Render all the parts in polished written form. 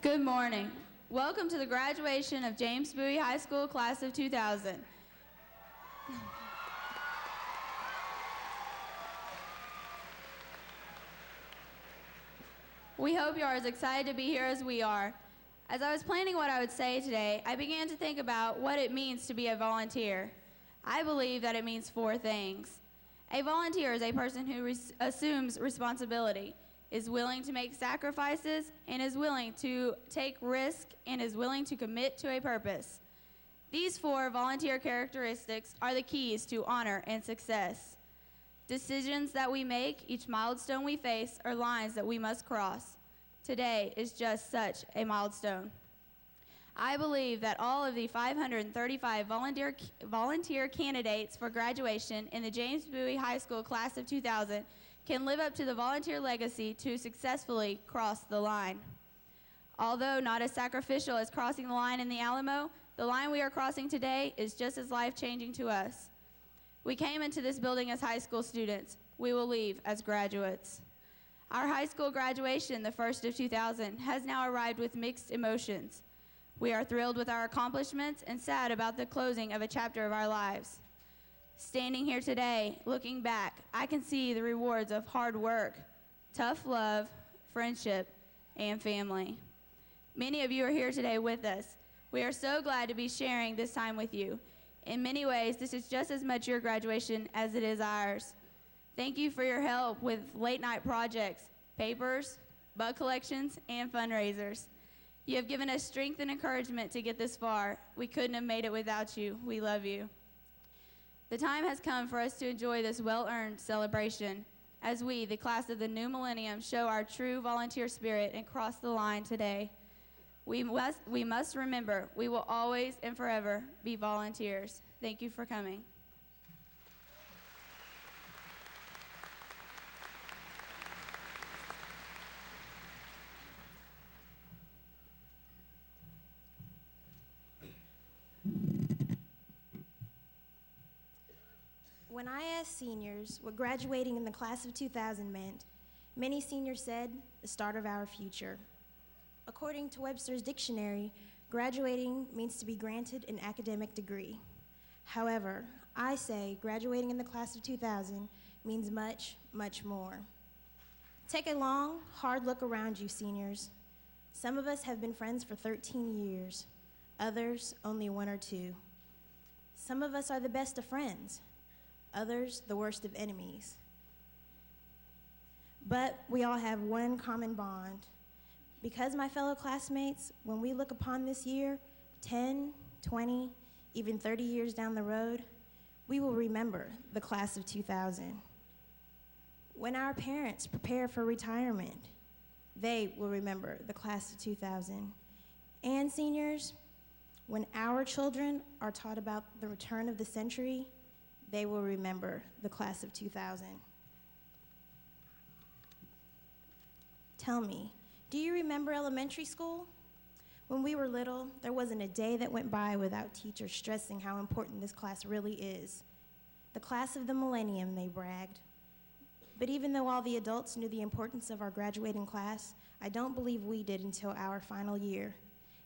Good morning. Welcome to the graduation of James Bowie High School class of 2000. We hope you are as excited to be here as we are. As I was planning what I would say today, I began to think about what it means to be a volunteer. I believe that it means four things. A volunteer is a person who assumes responsibility, is willing to make sacrifices, and is willing to take risk, and is willing to commit to a purpose. These four volunteer characteristics are the keys to honor and success. Decisions that we make, each milestone we face, are lines that we must cross. Today is just such a milestone. I believe that all of the 535 volunteer candidates for graduation in the James Bowie High School class of 2000 can live up to the volunteer legacy to successfully cross the line. Although not as sacrificial as crossing the line in the Alma, the line we are crossing today is just as life-changing to us. We came into this building as high school students. We will leave as graduates. Our high school graduation, the first of 2000, has now arrived with mixed emotions. We are thrilled with our accomplishments and sad about the closing of a chapter of our lives. Standing here today, looking back, I can see the rewards of hard work, tough love, friendship, and family. Many of you are here today with us. We are so glad to be sharing this time with you. In many ways, this is just as much your graduation as it is ours. Thank you for your help with late-night projects, papers, bug collections, and fundraisers. You have given us strength and encouragement to get this far. We couldn't have made it without you. We love you. The time has come for us to enjoy this well-earned celebration as we, the class of the new millennium, show our true volunteer spirit and cross the line today. We must remember we will always and forever be volunteers. Thank you for coming. When I asked seniors what graduating in the class of 2000 meant, many seniors said, the start of our future. According to Webster's dictionary, graduating means to be granted an academic degree. However, I say graduating in the class of 2000 means much, much more. Take a long, hard look around you, seniors. Some of us have been friends for 13 years, others only 1 or 2. Some of us are the best of friends, others the worst of enemies. But we all have one common bond. Because, my fellow classmates, when we look upon this year, 10, 20, even 30 years down the road, we will remember the class of 2000. When our parents prepare for retirement, they will remember the class of 2000. And seniors, when our children are taught about the return of the century, they will remember the class of 2000. Tell me, do you remember elementary school? When we were little, there wasn't a day that went by without teachers stressing how important this class really is. The class of the millennium, they bragged. But even though all the adults knew the importance of our graduating class, I don't believe we did until our final year,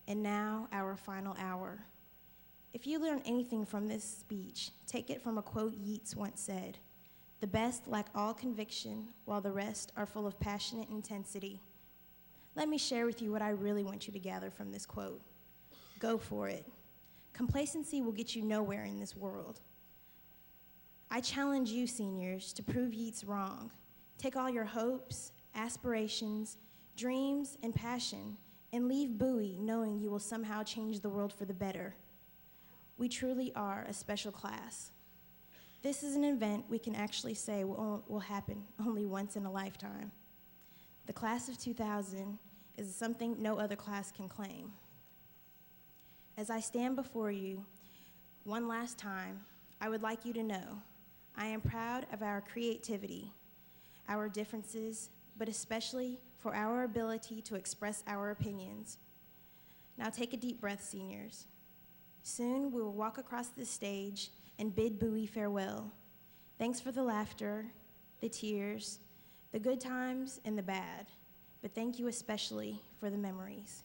and now our final hour. If you learn anything from this speech, take it from a quote Yeats once said, "The best lack all conviction, while the rest are full of passionate intensity." Let me share with you what I really want you to gather from this quote. Go for it. Complacency will get you nowhere in this world. I challenge you, seniors, to prove Yeats wrong. Take all your hopes, aspirations, dreams, and passion, and leave Bowie knowing you will somehow change the world for the better. We truly are a special class. This is an event we can actually say will happen only once in a lifetime. The class of 2000 is something no other class can claim. As I stand before you one last time, I would like you to know I am proud of our creativity, our differences, but especially for our ability to express our opinions. Now take a deep breath, seniors. Soon we will walk across this stage and bid Bowie farewell. Thanks for the laughter, the tears, the good times and the bad, but thank you especially for the memories.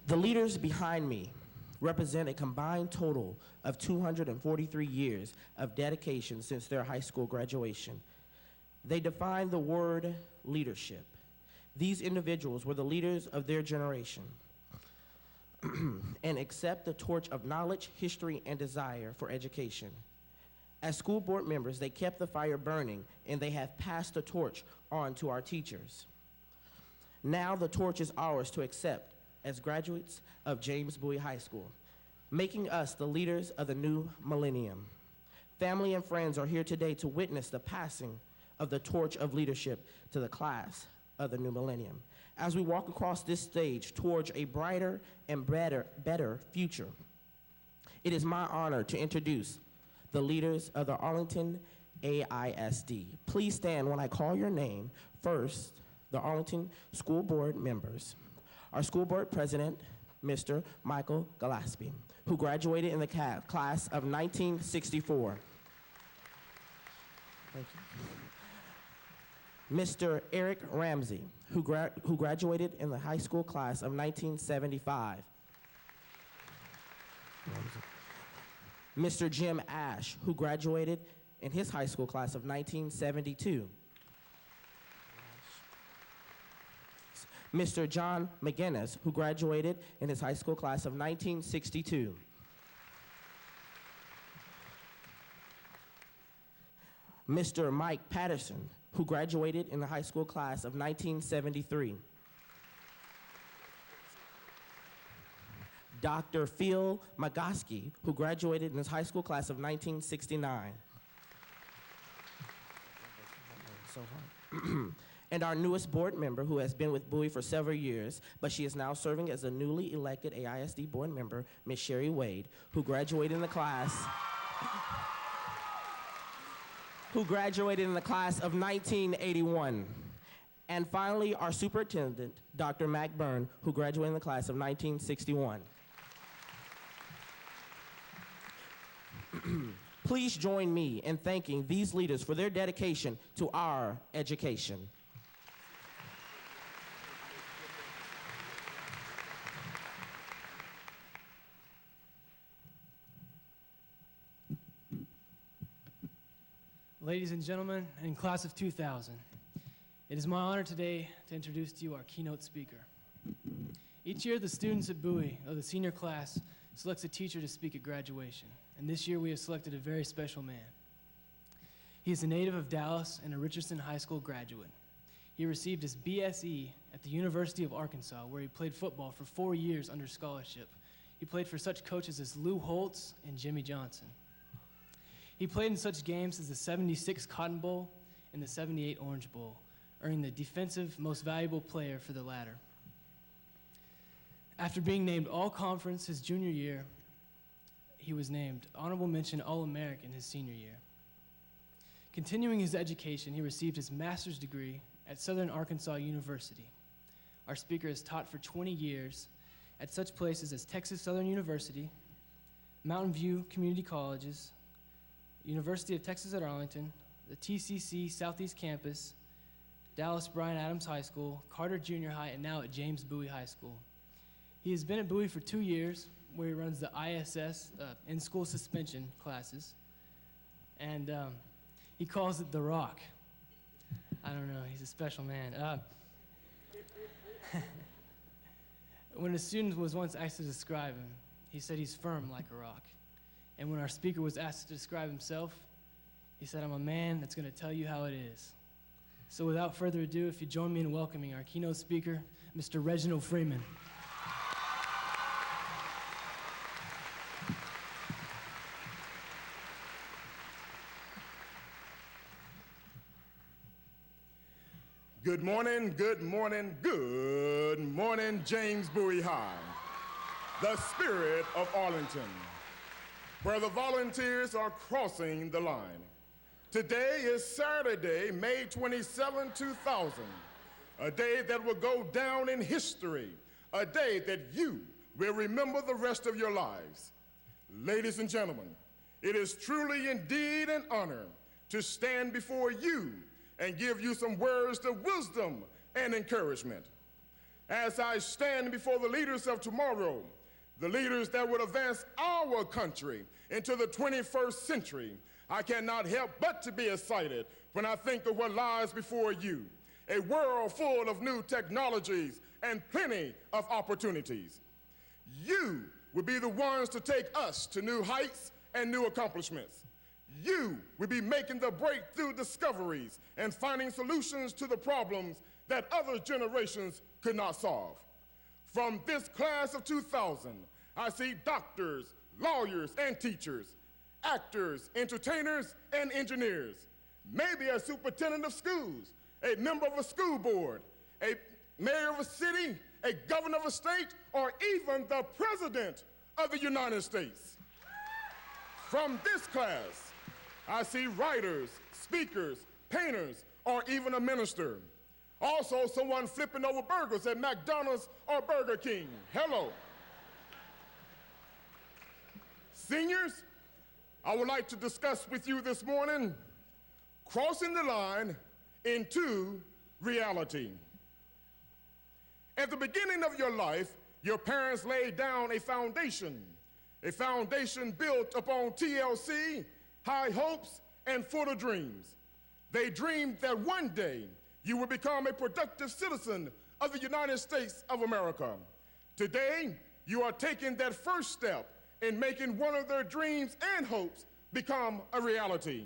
The leaders behind me represent a combined total of 243 years of dedication since their high school graduation. They define the word leadership. These individuals were the leaders of their generation and accept the torch of knowledge, history, and desire for education. As school board members, they kept the fire burning, and they have passed the torch on to our teachers. Now the torch is ours to accept as graduates of James Bowie High School, making us the leaders of the new millennium. Family and friends are here today to witness the passing of the torch of leadership to the class of the new millennium. As we walk across this stage towards a brighter and better future, it is my honor to introduce the leaders of the Arlington AISD. Please stand when I call your name. First, the Arlington School Board members. Our school board president, Mr. Michael Gillespie, who graduated in the class of 1964. Thank you. Mr. Eric Ramsey, who graduated in the high school class of 1975. Mr. Jim Ash, who graduated in his high school class of 1972. Mr. John McGinnis, who graduated in his high school class of 1962. Mr. Mike Patterson, who graduated in the high school class of 1973. Dr. Phil Magoski, who graduated in his high school class of 1969. So hard. And our newest board member, who has been with Bowie for several years, but she is now serving as a newly elected AISD board member, Ms. Sherry Wade, who graduated in the class of 1981. And finally, our superintendent, Dr. Mac Byrne, who graduated in the class of 1961. Please join me in thanking these leaders for their dedication to our education. Ladies and gentlemen, in class of 2000, it is my honor today to introduce to you our keynote speaker. Each year, the students at Bowie, of the senior class, selects a teacher to speak at graduation. And this year, we have selected a very special man. He is a native of Dallas and a Richardson High School graduate. He received his BSE at the University of Arkansas, where he played football for 4 years under scholarship. He played for such coaches as Lou Holtz and Jimmy Johnson. He played in such games as the '76 Cotton Bowl and the '78 Orange Bowl, earning the defensive most valuable player for the latter. After being named All-Conference his junior year, he was named Honorable Mention All-American his senior year. Continuing his education, he received his master's degree at Southern Arkansas University. Our speaker has taught for 20 years at such places as Texas Southern University, Mountain View Community Colleges, University of Texas at Arlington, the TCC Southeast Campus, Dallas Bryan Adams High School, Carter Junior High, and now at James Bowie High School. He has been at Bowie for 2 years, where he runs the ISS, in-school suspension classes, and he calls it The Rock. I don't know, he's a special man. When a student was once asked to describe him, he said he's firm like a rock. And when our speaker was asked to describe himself, he said, I'm a man that's going to tell you how it is. So without further ado, if you join me in welcoming our keynote speaker, Mr. Reginald Freeman. Good morning, good morning, good morning, James Bowie High, the spirit of Arlington, where the volunteers are crossing the line. Today is Saturday, May 27, 2000, a day that will go down in history, a day that you will remember the rest of your lives. Ladies and gentlemen, it is truly indeed an honor to stand before you and give you some words of wisdom and encouragement. As I stand before the leaders of tomorrow, the leaders that would advance our country into the 21st century, I cannot help but to be excited when I think of what lies before you, a world full of new technologies and plenty of opportunities. You will be the ones to take us to new heights and new accomplishments. You will be making the breakthrough discoveries and finding solutions to the problems that other generations could not solve. From this class of 2000, I see doctors, lawyers, and teachers, actors, entertainers, and engineers, maybe a superintendent of schools, a member of a school board, a mayor of a city, a governor of a state, or even the president of the United States. From this class, I see writers, speakers, painters, or even a minister. Also, someone flipping over burgers at McDonald's or Burger King. Hello. Seniors, I would like to discuss with you this morning crossing the line into reality. At the beginning of your life, your parents laid down a foundation built upon TLC, high hopes, and full of dreams. They dreamed that one day you would become a productive citizen of the United States of America. Today, you are taking that first step in making one of their dreams and hopes become a reality.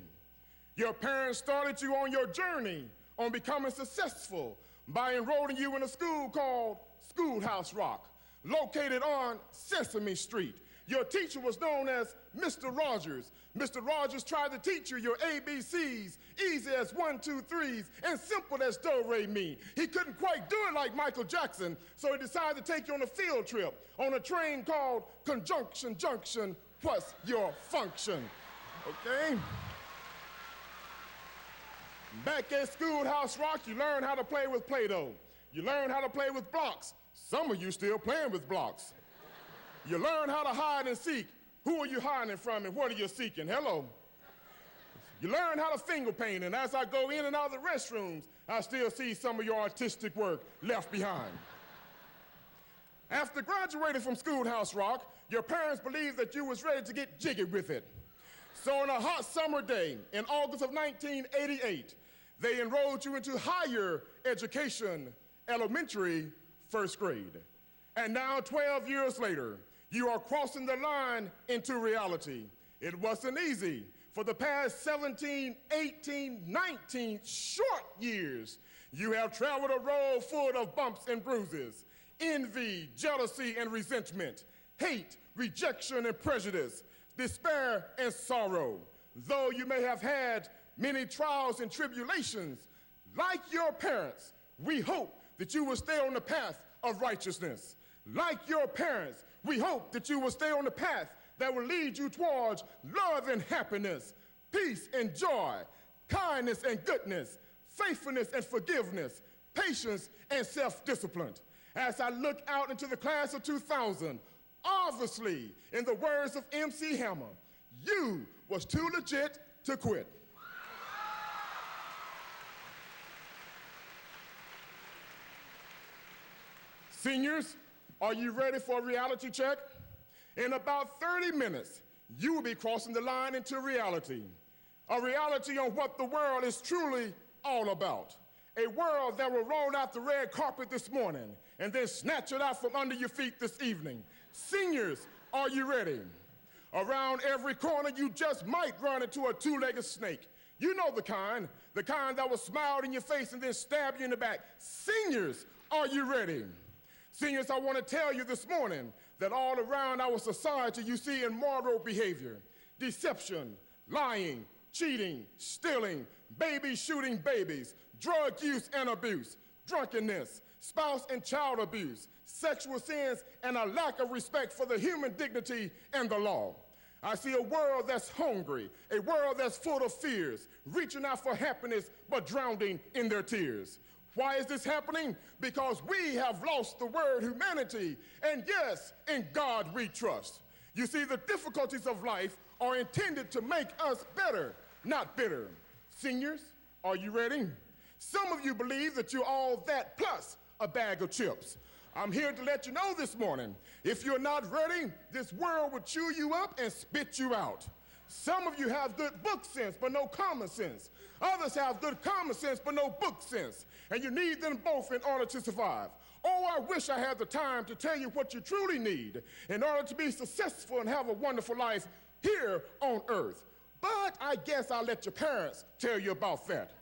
Your parents started you on your journey on becoming successful by enrolling you in a school called Schoolhouse Rock, located on Sesame Street. Your teacher was known as Mr. Rogers. Mr. Rogers tried to teach you your ABCs, easy as 1, 2, 3s, and simple as do, re, mi. He couldn't quite do it like Michael Jackson, so he decided to take you on a field trip on a train called Conjunction Junction. What's your function? Okay? Back at Schoolhouse Rock, you learned how to play with Play-Doh. You learned how to play with blocks. Some of you still playing with blocks. You learn how to hide and seek. Who are you hiding from and what are you seeking? Hello. You learn how to finger paint, and as I go in and out of the restrooms, I still see some of your artistic work left behind. After graduating from Schoolhouse Rock, your parents believed that you was ready to get jiggy with it. So on a hot summer day in August of 1988, they enrolled you into higher education, elementary, first grade. And now 12 years later, you are crossing the line into reality. It wasn't easy. For the past 17, 18, 19 short years, you have traveled a road full of bumps and bruises, envy, jealousy, and resentment, hate, rejection, and prejudice, despair, and sorrow. Though you may have had many trials and tribulations, like your parents, we hope that you will stay on the path of righteousness. Like your parents, we hope that you will stay on the path that will lead you towards love and happiness, peace and joy, kindness and goodness, faithfulness and forgiveness, patience and self-discipline. As I look out into the class of 2000, obviously, in the words of MC Hammer, you was too legit to quit. Seniors, are you ready for a reality check? In about 30 minutes, you will be crossing the line into reality. A reality on what the world is truly all about. A world that will roll out the red carpet this morning and then snatch it out from under your feet this evening. Seniors, are you ready? Around every corner, you just might run into a two-legged snake. You know the kind that will smile in your face and then stab you in the back. Seniors, are you ready? Seniors, I want to tell you this morning that all around our society you see immoral behavior, deception, lying, cheating, stealing, babies shooting babies, drug use and abuse, drunkenness, spouse and child abuse, sexual sins, and a lack of respect for the human dignity and the law. I see a world that's hungry, a world that's full of fears, reaching out for happiness but drowning in their tears. Why is this happening? Because we have lost the word humanity, and yes, in God we trust. You see, the difficulties of life are intended to make us better, not bitter. Seniors, are you ready? Some of you believe that you're all that plus a bag of chips. I'm here to let you know this morning, if you're not ready, this world will chew you up and spit you out. Some of you have good book sense, but no common sense. Others have good common sense, but no book sense. And you need them both in order to survive. Oh, I wish I had the time to tell you what you truly need in order to be successful and have a wonderful life here on earth. But I guess I'll let your parents tell you about that.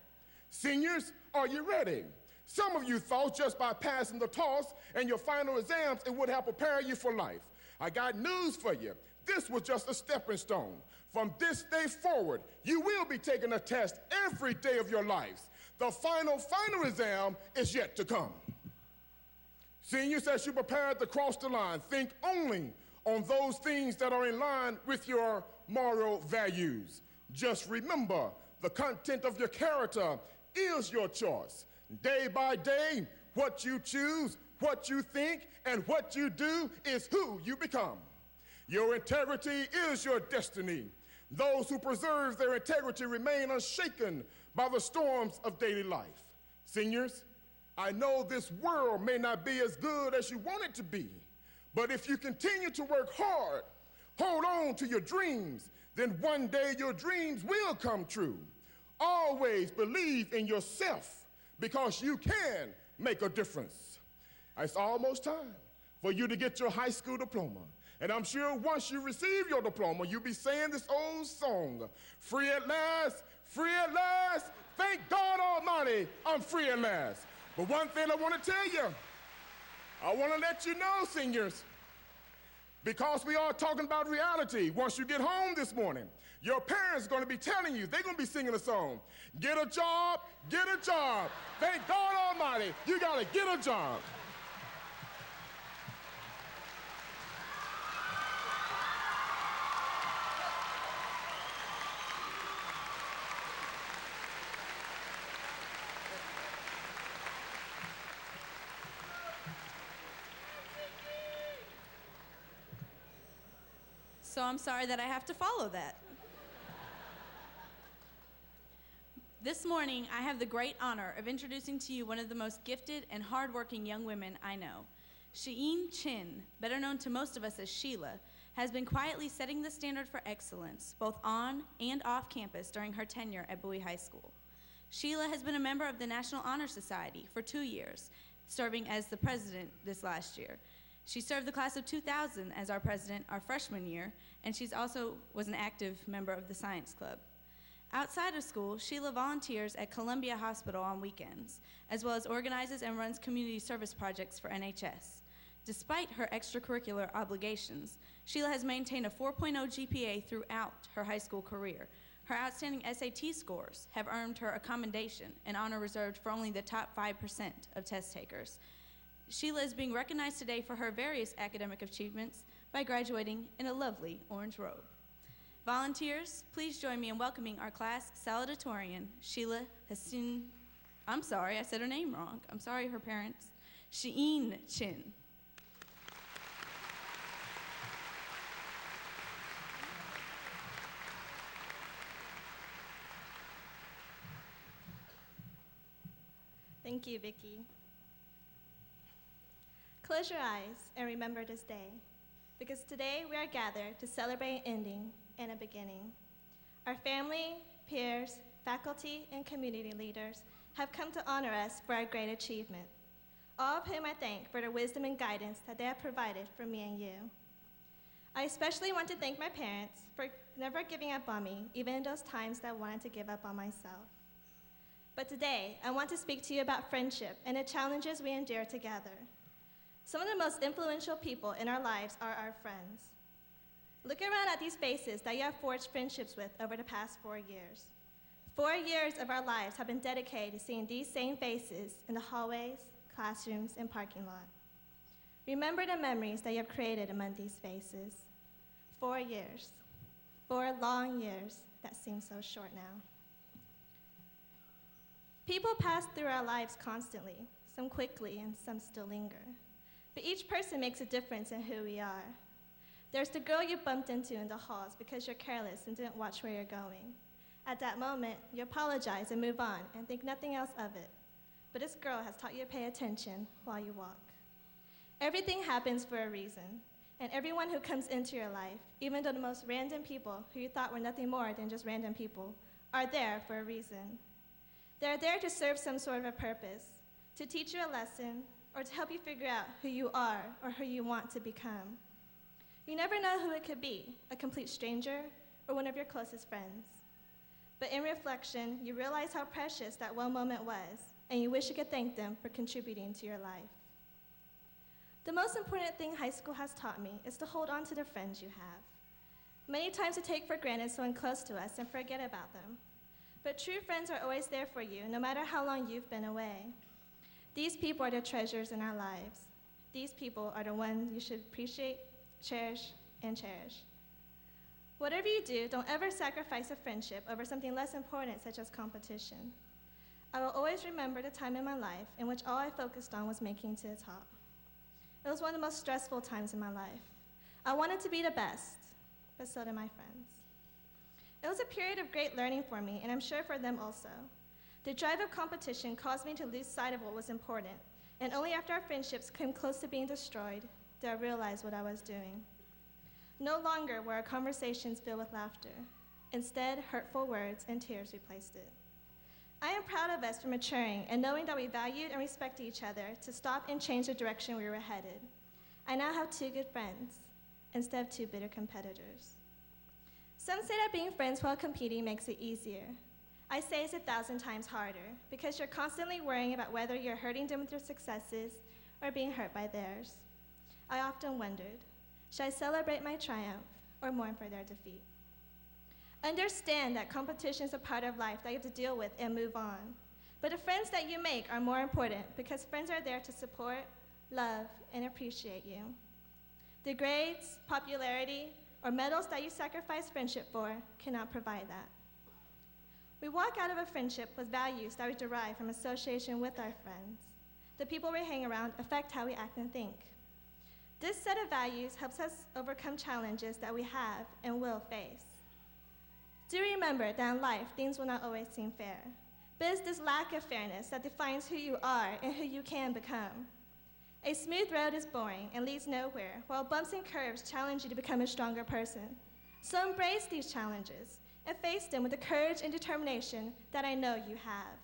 Seniors, are you ready? Some of you thought just by passing the toss and your final exams, it would have prepared you for life. I got news for you. This was just a stepping stone. From this day forward, you will be taking a test every day of your lives. The final exam is yet to come. Seniors, as you prepare to cross the line, think only on those things that are in line with your moral values. Just remember, the content of your character is your choice. Day by day, what you choose, what you think, and what you do is who you become. Your integrity is your destiny. Those who preserve their integrity remain unshaken by the storms of daily life. Seniors, I know this world may not be as good as you want it to be, but if you continue to work hard, hold on to your dreams, then one day your dreams will come true. Always believe in yourself because you can make a difference. It's almost time for you to get your high school diploma. And I'm sure once you receive your diploma, you'll be saying this old song, free at last, thank God Almighty, I'm free at last. But one thing I want to tell you, I want to let you know, seniors, because we are talking about reality, once you get home this morning, your parents are going to be telling you, they're going to be singing a song, get a job, thank God Almighty, you got to get a job. So I'm sorry that I have to follow that. This morning, I have the great honor of introducing to you one of the most gifted and hardworking young women I know. Sheein Chin, better known to most of us as Sheila, has been quietly setting the standard for excellence, both on and off campus during her tenure at Bowie High School. Sheila has been a member of the National Honor Society for 2 years, serving as the president this last year. She served the class of 2000 as our president our freshman year, and she's also was an active member of the Science Club. Outside of school, Sheila volunteers at Columbia Hospital on weekends, as well as organizes and runs community service projects for NHS. Despite her extracurricular obligations, Sheila has maintained a 4.0 GPA throughout her high school career. Her outstanding SAT scores have earned her a commendation, an honor reserved for only the top 5% of test takers. Sheila is being recognized today for her various academic achievements by graduating in a lovely orange robe. Volunteers, please join me in welcoming our class salutatorian, Sheila Hassin, I'm sorry, I said her name wrong. I'm sorry, her parents, Sheein Chin. Thank you, Vicki. Close your eyes and remember this day, because today we are gathered to celebrate an ending and a beginning. Our family, peers, faculty, and community leaders have come to honor us for our great achievement, all of whom I thank for their wisdom and guidance that they have provided for me and you. I especially want to thank my parents for never giving up on me, even in those times that I wanted to give up on myself. But today, I want to speak to you about friendship and the challenges we endure together. Some of the most influential people in our lives are our friends. Look around at these faces that you have forged friendships with over the past 4 years. 4 years of our lives have been dedicated to seeing these same faces in the hallways, classrooms, and parking lot. Remember the memories that you have created among these faces. 4 years, 4 long years that seem so short now. People pass through our lives constantly, some quickly and some still linger. But each person makes a difference in who we are. There's the girl you bumped into in the halls because you're careless and didn't watch where you're going. At that moment, you apologize and move on and think nothing else of it. But this girl has taught you to pay attention while you walk. Everything happens for a reason, and everyone who comes into your life, even though the most random people who you thought were nothing more than just random people, are there for a reason. They're there to serve some sort of a purpose, to teach you a lesson, or to help you figure out who you are or who you want to become. You never know who it could be, a complete stranger or one of your closest friends. But in reflection, you realize how precious that one moment was, and you wish you could thank them for contributing to your life. The most important thing high school has taught me is to hold on to the friends you have. Many times we take for granted someone close to us and forget about them. But true friends are always there for you, no matter how long you've been away. These people are the treasures in our lives. These people are the ones you should appreciate, cherish, and cherish. Whatever you do, don't ever sacrifice a friendship over something less important, such as competition. I will always remember the time in my life in which all I focused on was making it to the top. It was one of the most stressful times in my life. I wanted to be the best, but so did my friends. It was a period of great learning for me, and I'm sure for them also. The drive of competition caused me to lose sight of what was important, and only after our friendships came close to being destroyed did I realize what I was doing. No longer were our conversations filled with laughter. Instead, hurtful words and tears replaced it. I am proud of us for maturing and knowing that we valued and respected each other to stop and change the direction we were headed. I now have 2 good friends instead of 2 bitter competitors. Some say that being friends while competing makes it easier. I say it's 1,000 times harder because you're constantly worrying about whether you're hurting them with your successes or being hurt by theirs. I often wondered, should I celebrate my triumph or mourn for their defeat? Understand that competition is a part of life that you have to deal with and move on. But the friends that you make are more important because friends are there to support, love, and appreciate you. The grades, popularity, or medals that you sacrifice friendship for cannot provide that. We walk out of a friendship with values that we derive from association with our friends. The people we hang around affect how we act and think. This set of values helps us overcome challenges that we have and will face. Do remember that in life, things will not always seem fair, but it's this lack of fairness that defines who you are and who you can become. A smooth road is boring and leads nowhere, while bumps and curves challenge you to become a stronger person. So embrace these challenges and face them with the courage and determination that I know you have.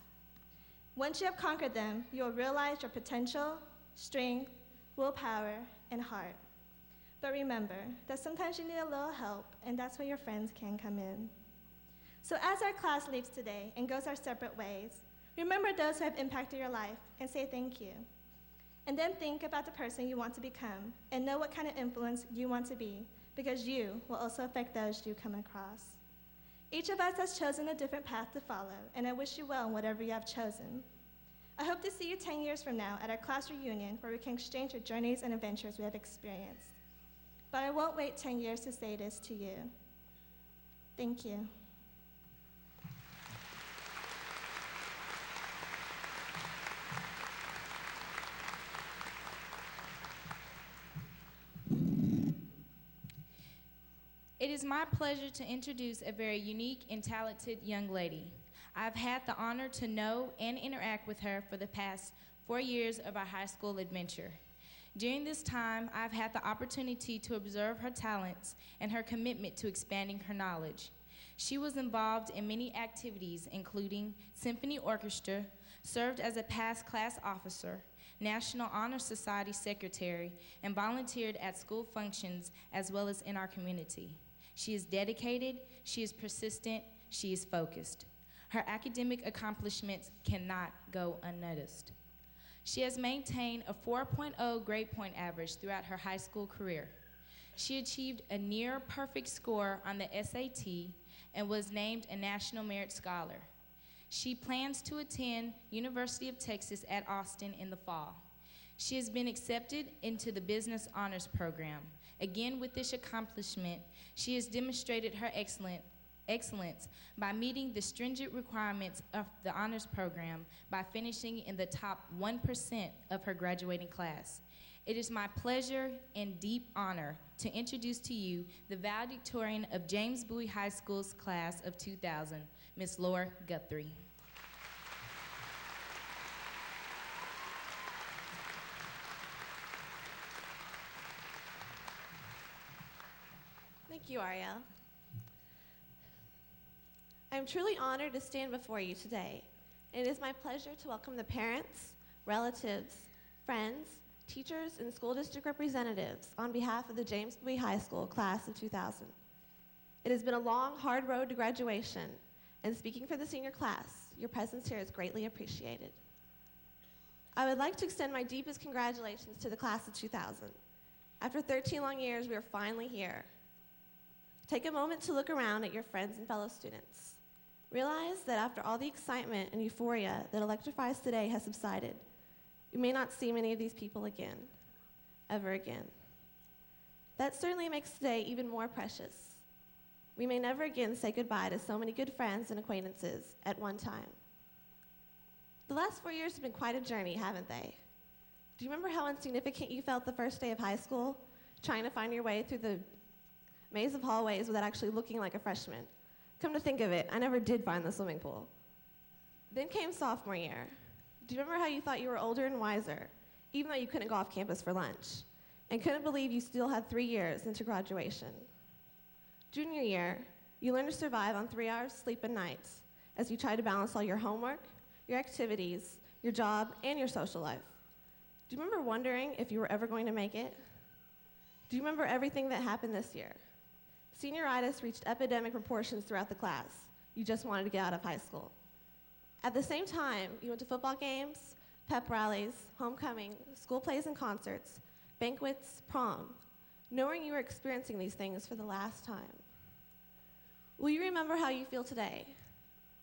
Once you have conquered them, you will realize your potential, strength, willpower, and heart. But remember that sometimes you need a little help, and that's where your friends can come in. So as our class leaves today and goes our separate ways, remember those who have impacted your life and say thank you. And then think about the person you want to become and know what kind of influence you want to be, because you will also affect those you come across. Each of us has chosen a different path to follow, and I wish you well in whatever you have chosen. I hope to see you 10 years from now at our class reunion where we can exchange the journeys and adventures we have experienced. But I won't wait 10 years to say this to you. Thank you. It is my pleasure to introduce a very unique and talented young lady. I've had the honor to know and interact with her for the past 4 years of our high school adventure. During this time, I've had the opportunity to observe her talents and her commitment to expanding her knowledge. She was involved in many activities, including symphony orchestra, served as a past class officer, National Honor Society secretary, and volunteered at school functions as well as in our community. She is dedicated, she is persistent, she is focused. Her academic accomplishments cannot go unnoticed. She has maintained a 4.0 grade point average throughout her high school career. She achieved a near perfect score on the SAT and was named a National Merit Scholar. She plans to attend University of Texas at Austin in the fall. She has been accepted into the Business Honors Program. Again, with this accomplishment, she has demonstrated her excellence by meeting the stringent requirements of the honors program by finishing in the top 1% of her graduating class. It is my pleasure and deep honor to introduce to you the valedictorian of James Bowie High School's class of 2000, Ms. Laura Guthrie. Thank you, Ariel. I'm truly honored to stand before you today. It is my pleasure to welcome the parents, relatives, friends, teachers, and school district representatives on behalf of the James Bowie High School class of 2000. It has been a long, hard road to graduation, and speaking for the senior class, your presence here is greatly appreciated. I would like to extend my deepest congratulations to the class of 2000. After 13 long years, we are finally here. Take a moment to look around at your friends and fellow students. Realize that after all the excitement and euphoria that electrifies today has subsided, you may not see many of these people again, ever again. That certainly makes today even more precious. We may never again say goodbye to so many good friends and acquaintances at one time. The last 4 years have been quite a journey, haven't they? Do you remember how insignificant you felt the first day of high school, trying to find your way through the maze of hallways without actually looking like a freshman? Come to think of it, I never did find the swimming pool. Then came sophomore year. Do you remember how you thought you were older and wiser, even though you couldn't go off campus for lunch, and couldn't believe you still had 3 years into graduation? Junior year, you learned to survive on 3 hours sleep a night as you tried to balance all your homework, your activities, your job, and your social life. Do you remember wondering if you were ever going to make it? Do you remember everything that happened this year? Senioritis reached epidemic proportions throughout the class. You just wanted to get out of high school. At the same time, you went to football games, pep rallies, homecoming, school plays and concerts, banquets, prom, knowing you were experiencing these things for the last time. Will you remember how you feel today?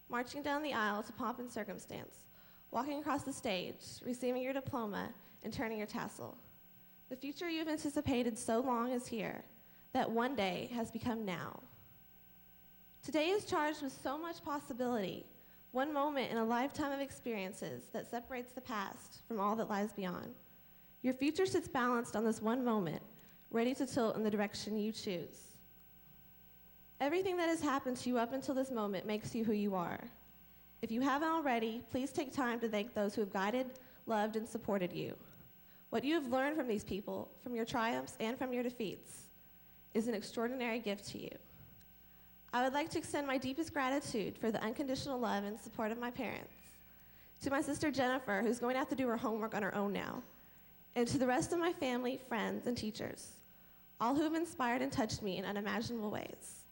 Marching down the aisle to pomp and circumstance, walking across the stage, receiving your diploma, and turning your tassel. The future you've anticipated so long is here, that one day has become now. Today is charged with so much possibility, one moment in a lifetime of experiences that separates the past from all that lies beyond. Your future sits balanced on this one moment, ready to tilt in the direction you choose. Everything that has happened to you up until this moment makes you who you are. If you haven't already, please take time to thank those who have guided, loved, and supported you. What you have learned from these people, from your triumphs and from your defeats, is an extraordinary gift to you. I would like to extend my deepest gratitude for the unconditional love and support of my parents, to my sister Jennifer, who's going to have to do her homework on her own now, and to the rest of my family, friends, and teachers, all who have inspired and touched me in unimaginable ways.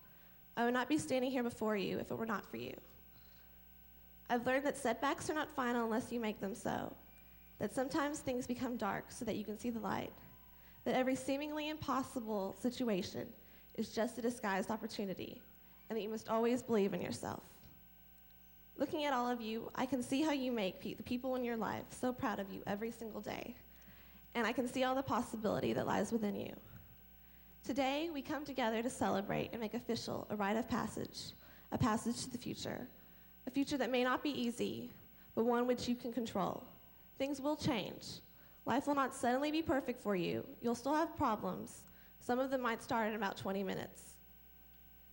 I would not be standing here before you if it were not for you. I've learned that setbacks are not final unless you make them so, that sometimes things become dark so that you can see the light, that every seemingly impossible situation is just a disguised opportunity, and that you must always believe in yourself. Looking at all of you, I can see how you make the people in your life so proud of you every single day, and I can see all the possibility that lies within you. Today, we come together to celebrate and make official a rite of passage, a passage to the future, a future that may not be easy, but one which you can control. Things will change. Life will not suddenly be perfect for you. You'll still have problems. Some of them might start in about 20 minutes.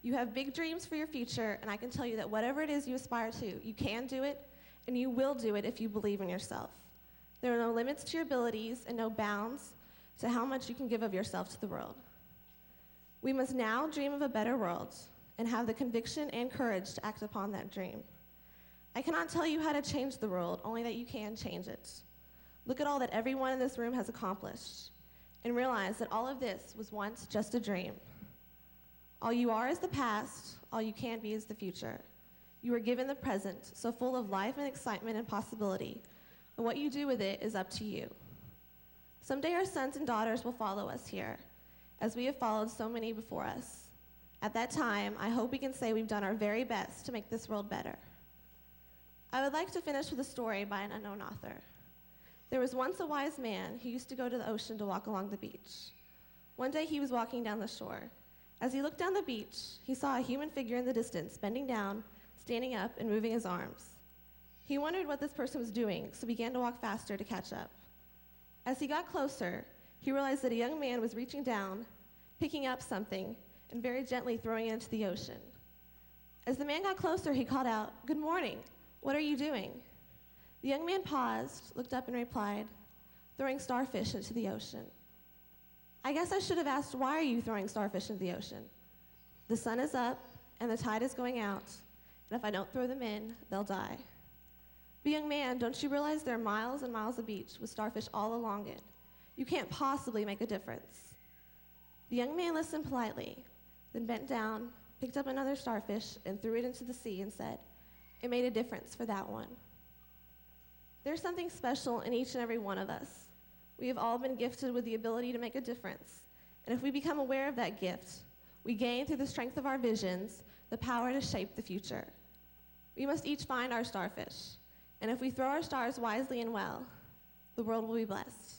You have big dreams for your future, and I can tell you that whatever it is you aspire to, you can do it, and you will do it if you believe in yourself. There are no limits to your abilities and no bounds to how much you can give of yourself to the world. We must now dream of a better world and have the conviction and courage to act upon that dream. I cannot tell you how to change the world, only that you can change it. Look at all that everyone in this room has accomplished and realize that all of this was once just a dream. All you are is the past, all you can be is the future. You are given the present, so full of life and excitement and possibility, and what you do with it is up to you. Someday our sons and daughters will follow us here, as we have followed so many before us. At that time, I hope we can say we've done our very best to make this world better. I would like to finish with a story by an unknown author. There was once a wise man who used to go to the ocean to walk along the beach. One day he was walking down the shore. As he looked down the beach, he saw a human figure in the distance, bending down, standing up, and moving his arms. He wondered what this person was doing, so began to walk faster to catch up. As he got closer, he realized that a young man was reaching down, picking up something, and very gently throwing it into the ocean. As the man got closer, he called out, "Good morning. What are you doing?" The young man paused, looked up, and replied, "Throwing starfish into the ocean." "I guess I should have asked, why are you throwing starfish into the ocean?" The sun is up, and the tide is going out, and if I don't throw them in, they'll die. But young man, don't you realize there are miles and miles of beach with starfish all along it? You can't possibly make a difference. The young man listened politely, then bent down, picked up another starfish, and threw it into the sea and said, "It made a difference for that one." There's something special in each and every one of us. We have all been gifted with the ability to make a difference. And if we become aware of that gift, we gain through the strength of our visions the power to shape the future. We must each find our starfish. And if we throw our stars wisely and well, the world will be blessed.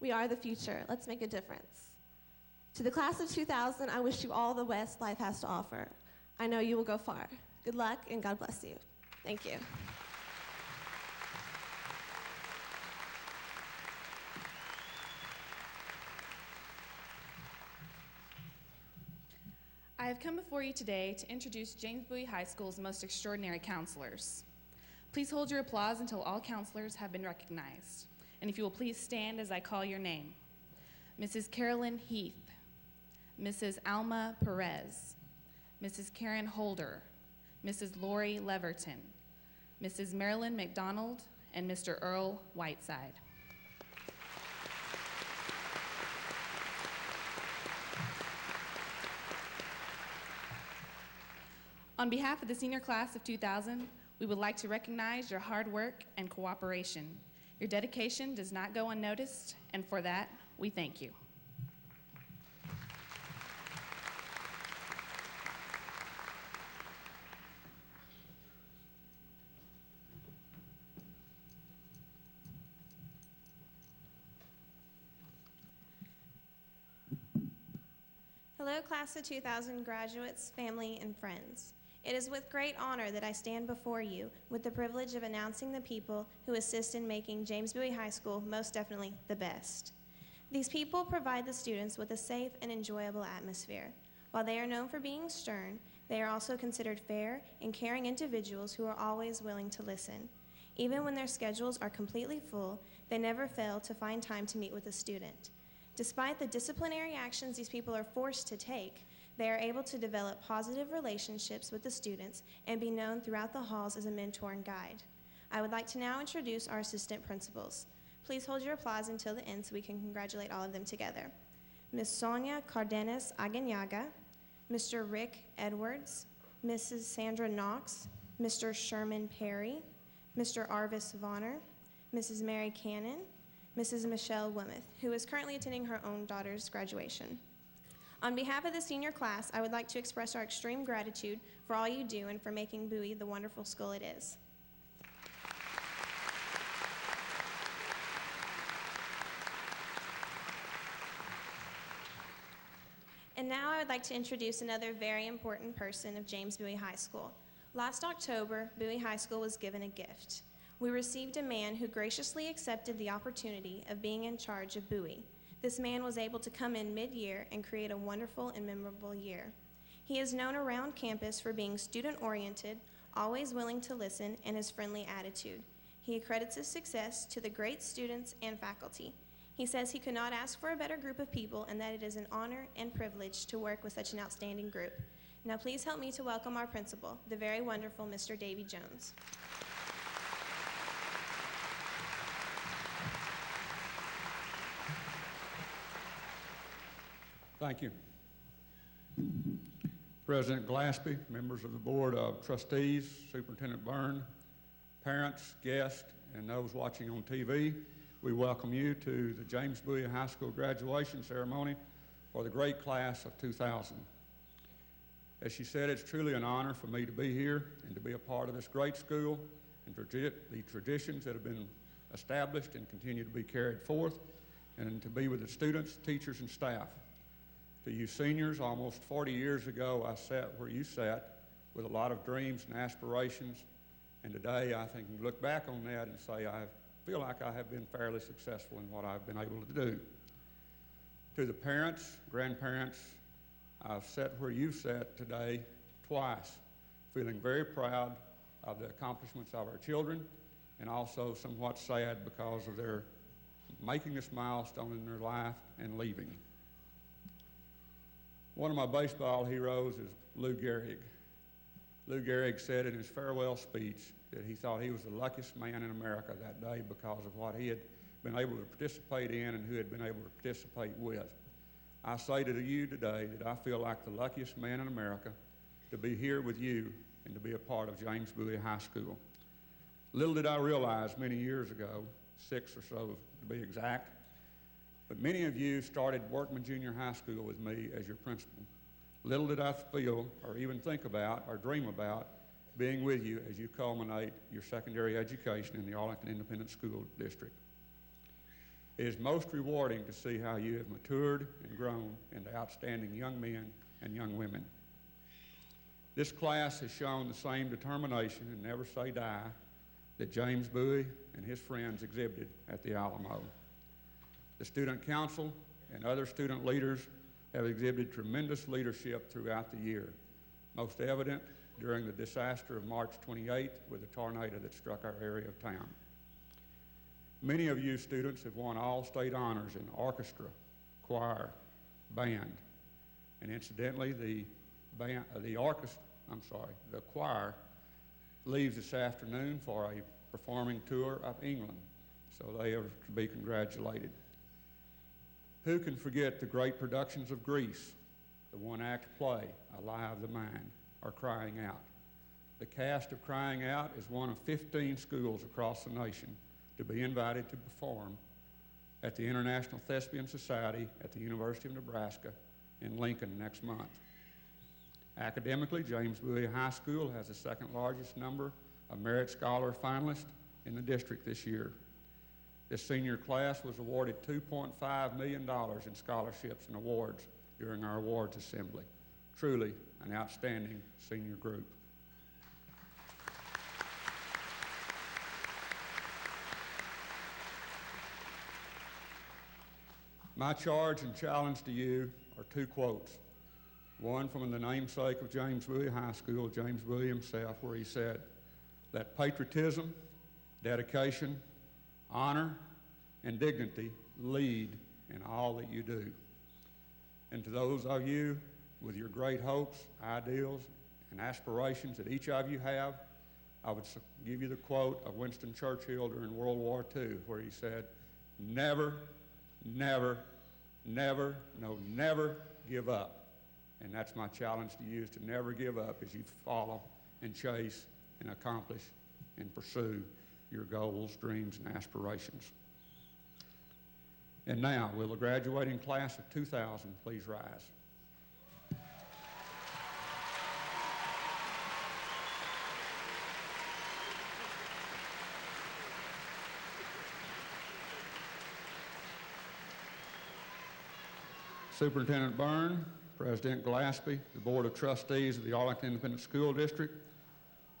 We are the future. Let's make a difference. To the class of 2000, I wish you all the best life has to offer. I know you will go far. Good luck, and God bless you. Thank you. I have come before you today to introduce James Bowie High School's most extraordinary counselors. Please hold your applause until all counselors have been recognized. And if you will please stand as I call your name. Mrs. Carolyn Heath, Mrs. Alma Perez, Mrs. Karen Holder, Mrs. Lori Leverton, Mrs. Marilyn McDonald, and Mr. Earl Whiteside. On behalf of the senior class of 2000, we would like to recognize your hard work and cooperation. Your dedication does not go unnoticed, and for that, we thank you. Hello, class of 2000 graduates, family, and friends. It is with great honor that I stand before you with the privilege of announcing the people who assist in making James Bowie High School most definitely the best. These people provide the students with a safe and enjoyable atmosphere. While they are known for being stern, they are also considered fair and caring individuals who are always willing to listen. Even when their schedules are completely full, they never fail to find time to meet with a student. Despite the disciplinary actions these people are forced to take, they are able to develop positive relationships with the students and be known throughout the halls as a mentor and guide. I would like to now introduce our assistant principals. Please hold your applause until the end so we can congratulate all of them together. Ms. Sonia Cardenas Aguinaga, Mr. Rick Edwards, Mrs. Sandra Knox, Mr. Sherman Perry, Mr. Arvis Vonner, Mrs. Mary Cannon, Mrs. Michelle Wimeth, who is currently attending her own daughter's graduation. On behalf of the senior class, I would like to express our extreme gratitude for all you do and for making Bowie the wonderful school it is. And now I would like to introduce another very important person of James Bowie High School. Last October, Bowie High School was given a gift. We received a man who graciously accepted the opportunity of being in charge of Bowie. This man was able to come in mid-year and create a wonderful and memorable year. He is known around campus for being student-oriented, always willing to listen, and his friendly attitude. He accredits his success to the great students and faculty. He says he could not ask for a better group of people and that it is an honor and privilege to work with such an outstanding group. Now please help me to welcome our principal, the very wonderful Mr. Davy Jones. Thank you. President Glaspie, members of the Board of Trustees, Superintendent Byrne, parents, guests, and those watching on TV, we welcome you to the James Bowie High School graduation ceremony for the great class of 2000. As she said, it's truly an honor for me to be here and to be a part of this great school and the traditions that have been established and continue to be carried forth, and to be with the students, teachers, and staff. To you seniors, almost 40 years ago, I sat where you sat with a lot of dreams and aspirations, and today I think you look back on that and say, I feel like I have been fairly successful in what I've been able to do. To the parents, grandparents, I've sat where you've sat today twice, feeling very proud of the accomplishments of our children, and also somewhat sad because of their making this milestone in their life and leaving. One of my baseball heroes is Lou Gehrig. Lou Gehrig said in his farewell speech that he thought he was the luckiest man in America that day because of what he had been able to participate in and who had been able to participate with. I say to you today that I feel like the luckiest man in America to be here with you and to be a part of James Bowie High School. Little did I realize many years ago, 6 or so to be exact, but many of you started Workman Junior High School with me as your principal. Little did I feel or even think about or dream about being with you as you culminate your secondary education in the Arlington Independent School District. It is most rewarding to see how you have matured and grown into outstanding young men and young women. This class has shown the same determination and never say die that James Bowie and his friends exhibited at the Alma. The Student Council and other student leaders have exhibited tremendous leadership throughout the year, most evident during the disaster of March 28th with the tornado that struck our area of town. Many of you students have won all state honors in orchestra, choir, band, and incidentally, the choir leaves this afternoon for a performing tour of England, so they are to be congratulated. Who can forget the great productions of Grease, the one-act play, Alive the Mind, or Crying Out? The cast of Crying Out is one of 15 schools across the nation to be invited to perform at the International Thespian Society at the University of Nebraska in Lincoln next month. Academically, James Bowie High School has the second largest number of Merit Scholar finalists in the district this year. This senior class was awarded $2.5 million in scholarships and awards during our awards assembly. Truly an outstanding senior group. My charge and challenge to you are 2 quotes. One from the namesake of James Bowie High School, James Bowie himself, where he said that patriotism, dedication, honor, and dignity lead in all that you do. And to those of you with your great hopes, ideals, and aspirations that each of you have, I would give you the quote of Winston Churchill during World War II, where he said, never, never, never, no, never give up. And that's my challenge to you, is to never give up as you follow and chase and accomplish and pursue your goals, dreams, and aspirations. And now, will the graduating class of 2000 please rise? Superintendent Byrne, President Glaspie, the Board of Trustees of the Arlington Independent School District,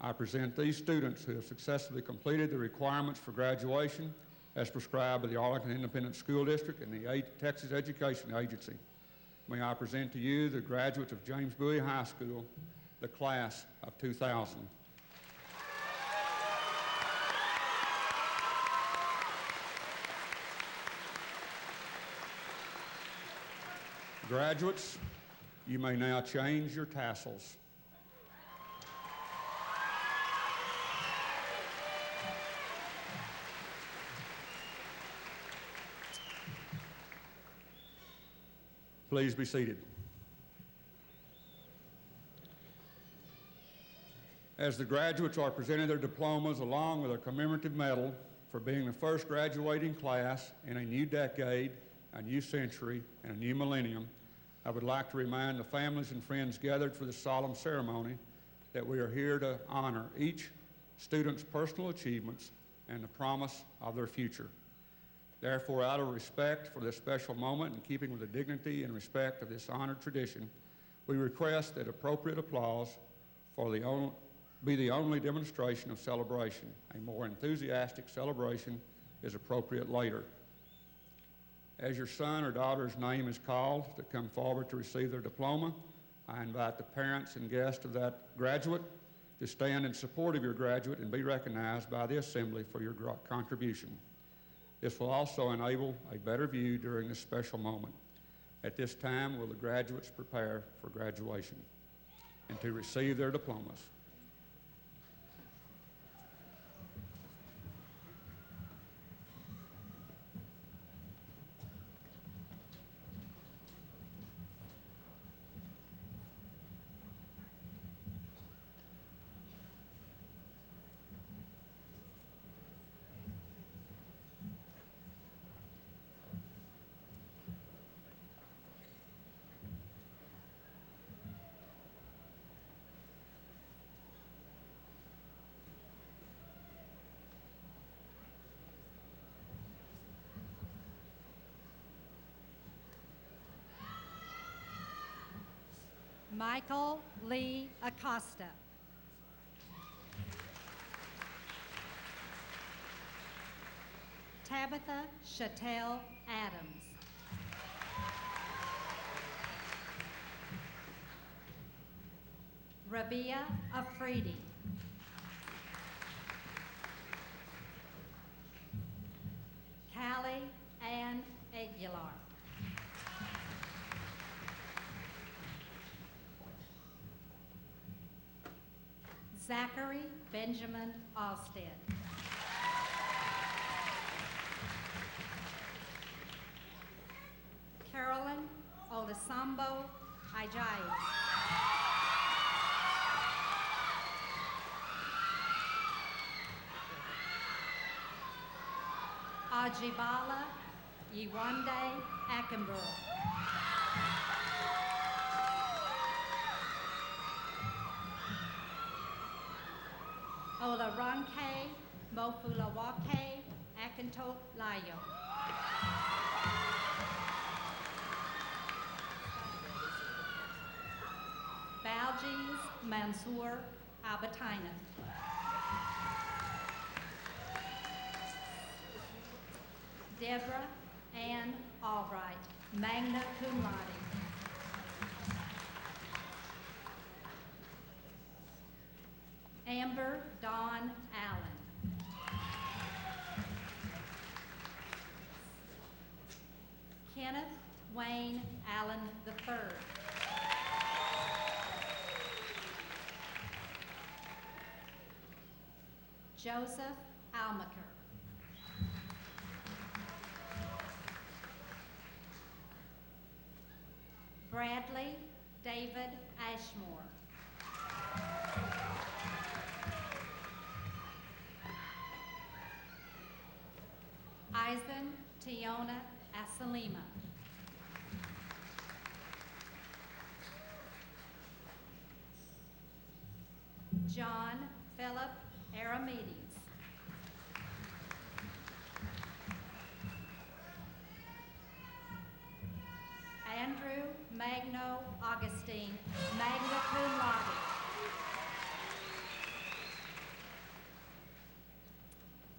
I present these students who have successfully completed the requirements for graduation as prescribed by the Arlington Independent School District and the Texas Education Agency. May I present to you the graduates of James Bowie High School, the class of 2000. Graduates, you may now change your tassels. Please be seated. As the graduates are presenting their diplomas along with a commemorative medal for being the first graduating class in a new decade, a new century, and a new millennium, I would like to remind the families and friends gathered for this solemn ceremony that we are here to honor each student's personal achievements and the promise of their future. Therefore, out of respect for this special moment, in keeping with the dignity and respect of this honored tradition, we request that appropriate applause be the only demonstration of celebration. A more enthusiastic celebration is appropriate later. As your son or daughter's name is called to come forward to receive their diploma, I invite the parents and guests of that graduate to stand in support of your graduate and be recognized by the assembly for your contribution. This will also enable a better view during this special moment. At this time, will the graduates prepare for graduation and to receive their diplomas? Michael Lee Acosta. Tabitha Chattel Adams. Rabia Afridi. Callie Ann Aguilar. Zachary Benjamin Alstead. Carolyn Olasambo Ajayi. Ajibala Iwande Akinborough. Olaranke Mofulawake Akinto Layo. Baljees Mansour Abatina. Deborah Ann Albright, magna cum laude. Amber Dawn Allen. Kenneth Wayne Allen III. Joseph Almaker. Bradley David Ashmore. Eisen Tiona Asalima. John Philip Aramedes. Andrew Magno Augustine, magna cum laude.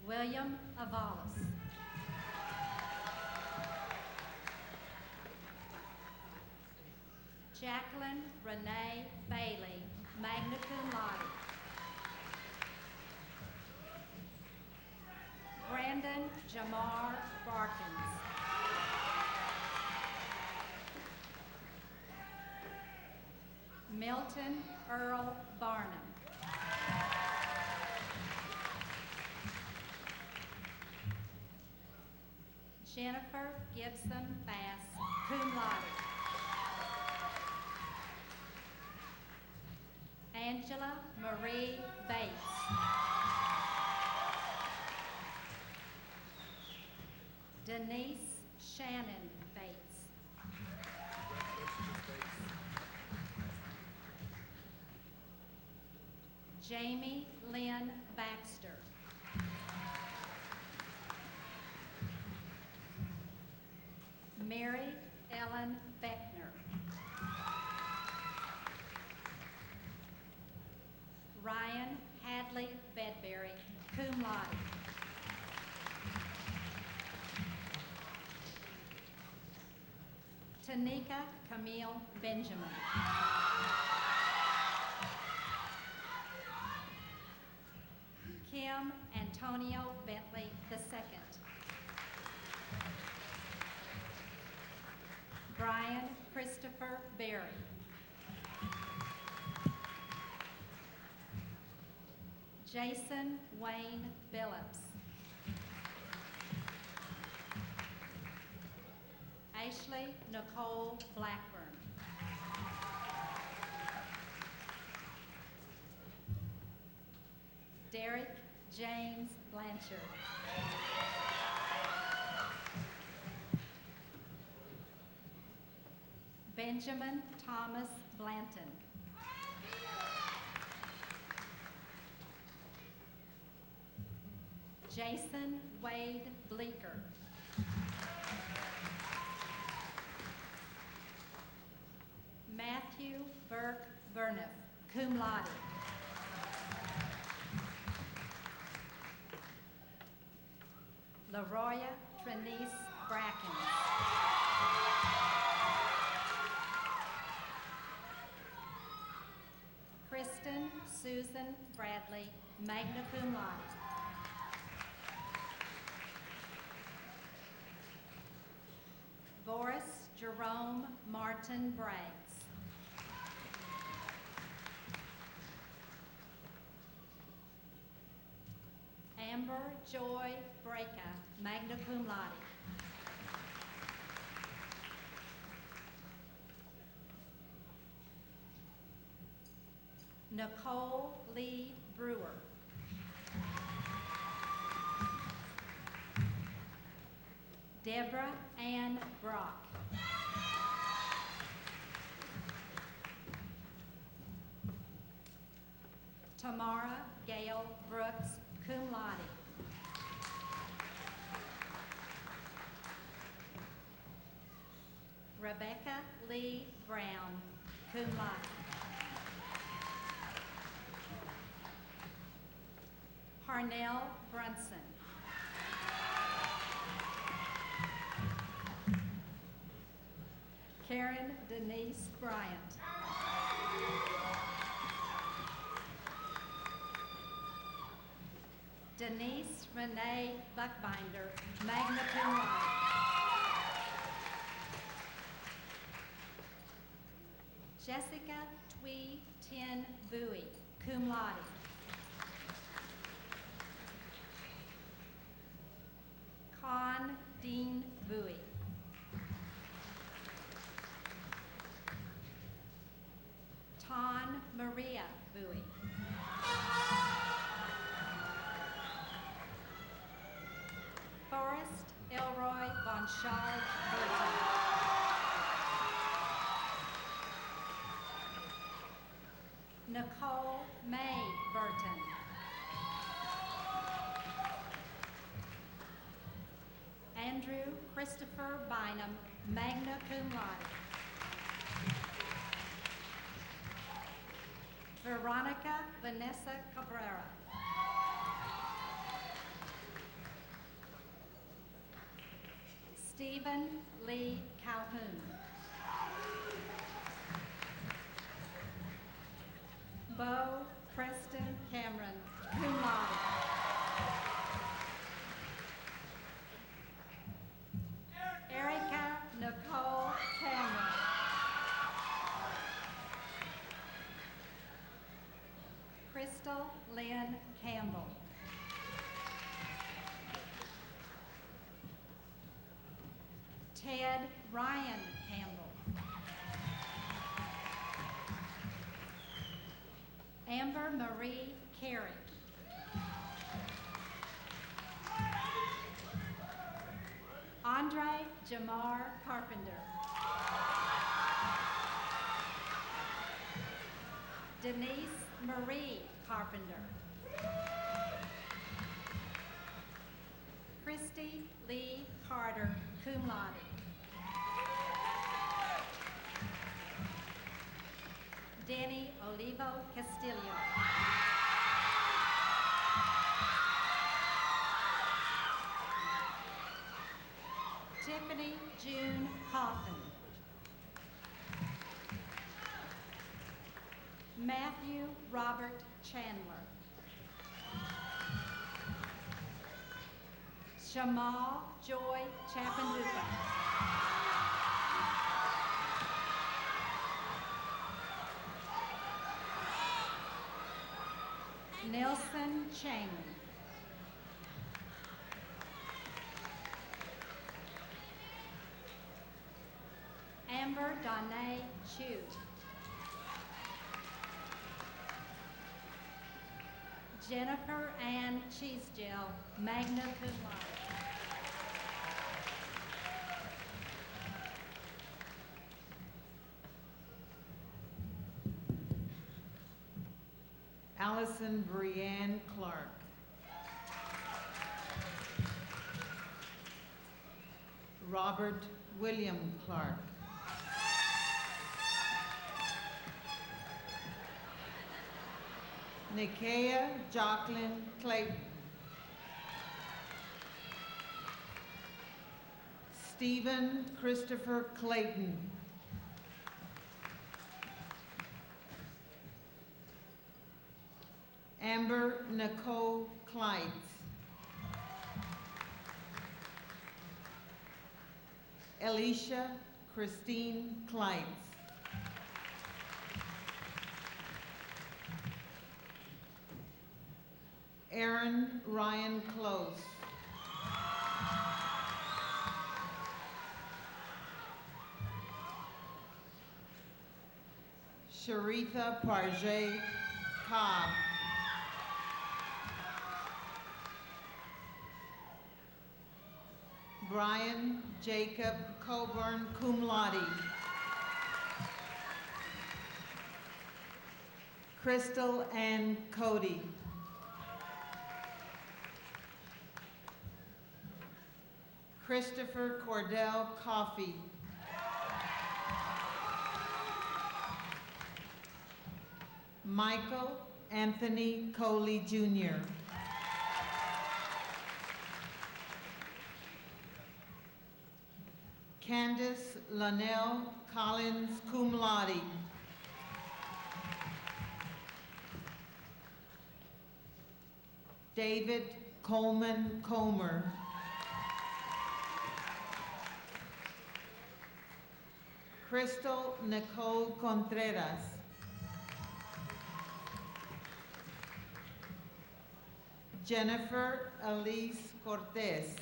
William Avalos. Jacqueline Renee Bailey, magna cum laude. Brandon Jamar Barkins. Milton Earl Barnum. Jennifer Gibson Bass, cum laude. Angela Marie Bates. Denise Shannon Bates. Jamie Lynn Baxter. Mary Ellen Beckner. Ryan Hadley Bedbury, cum laude. Tanika Camille Benjamin. Kim Antonio Bentley II. Brian Christopher Berry. Jason Wayne Phillips. Ashley Nicole Blackburn. Derek James Blanchard. Benjamin Thomas Blanton. Jason Wade Bleeker. Matthew Burke Burniff, cum laude. LaRoya Trinice Bracken. Kristen Susan Bradley, magna cum laude. Boris Jerome Martin Braggs. Amber Joy Breaka, magna cum laude. Nicole Lee Brewer. Deborah Ann Brock. Tamara Gail Brooks, cum laude. Rebecca Lee Brown, cum laude. Parnell Brunson. Karen Denise Bryant. Denise Renee Buckbinder, magna cum laude. Jessica Twee Tin Bowie, cum laude. Con Dean Bowie. Ton Maria Bowie. Forrest Elroy Von Schard Burton. Nicole May Burton. Andrew Christopher Bynum, magna cum laude. Veronica Vanessa Cabrera. Stephen Lee Calhoun. Bo Preston Cameron, cum laude. Erica Nicole Cameron. Crystal Lynn Campbell. Ted Ryan Campbell. Amber Marie Carey. Andre Jamar Carpenter. Denise Marie Carpenter. Christy Lee Carter, cum laude. Danny Olivo Castillo. Tiffany June Coffin. Matthew Robert Chandler. Shamal Joy Chapanduka. Nelson Chang. Amber Danae Chu. Jennifer Ann Cheesegel, magna cum laude. Allison Brianne Clark. Robert William Clark. Nikia Jacqueline Clayton. Stephen Christopher Clayton. Amber Nicole Kleitz. Alicia Christine Kleitz. Aaron Ryan Close. Sharitha Parjay Cobb. Brian Jacob Coburn, cum laude. Crystal Ann Cody. Christopher Cordell Coffey. Michael Anthony Coley Jr. Candace Lanelle Collins, cum laude. David Coleman Comer. Crystal Nicole Contreras. Jennifer Elise Cortez.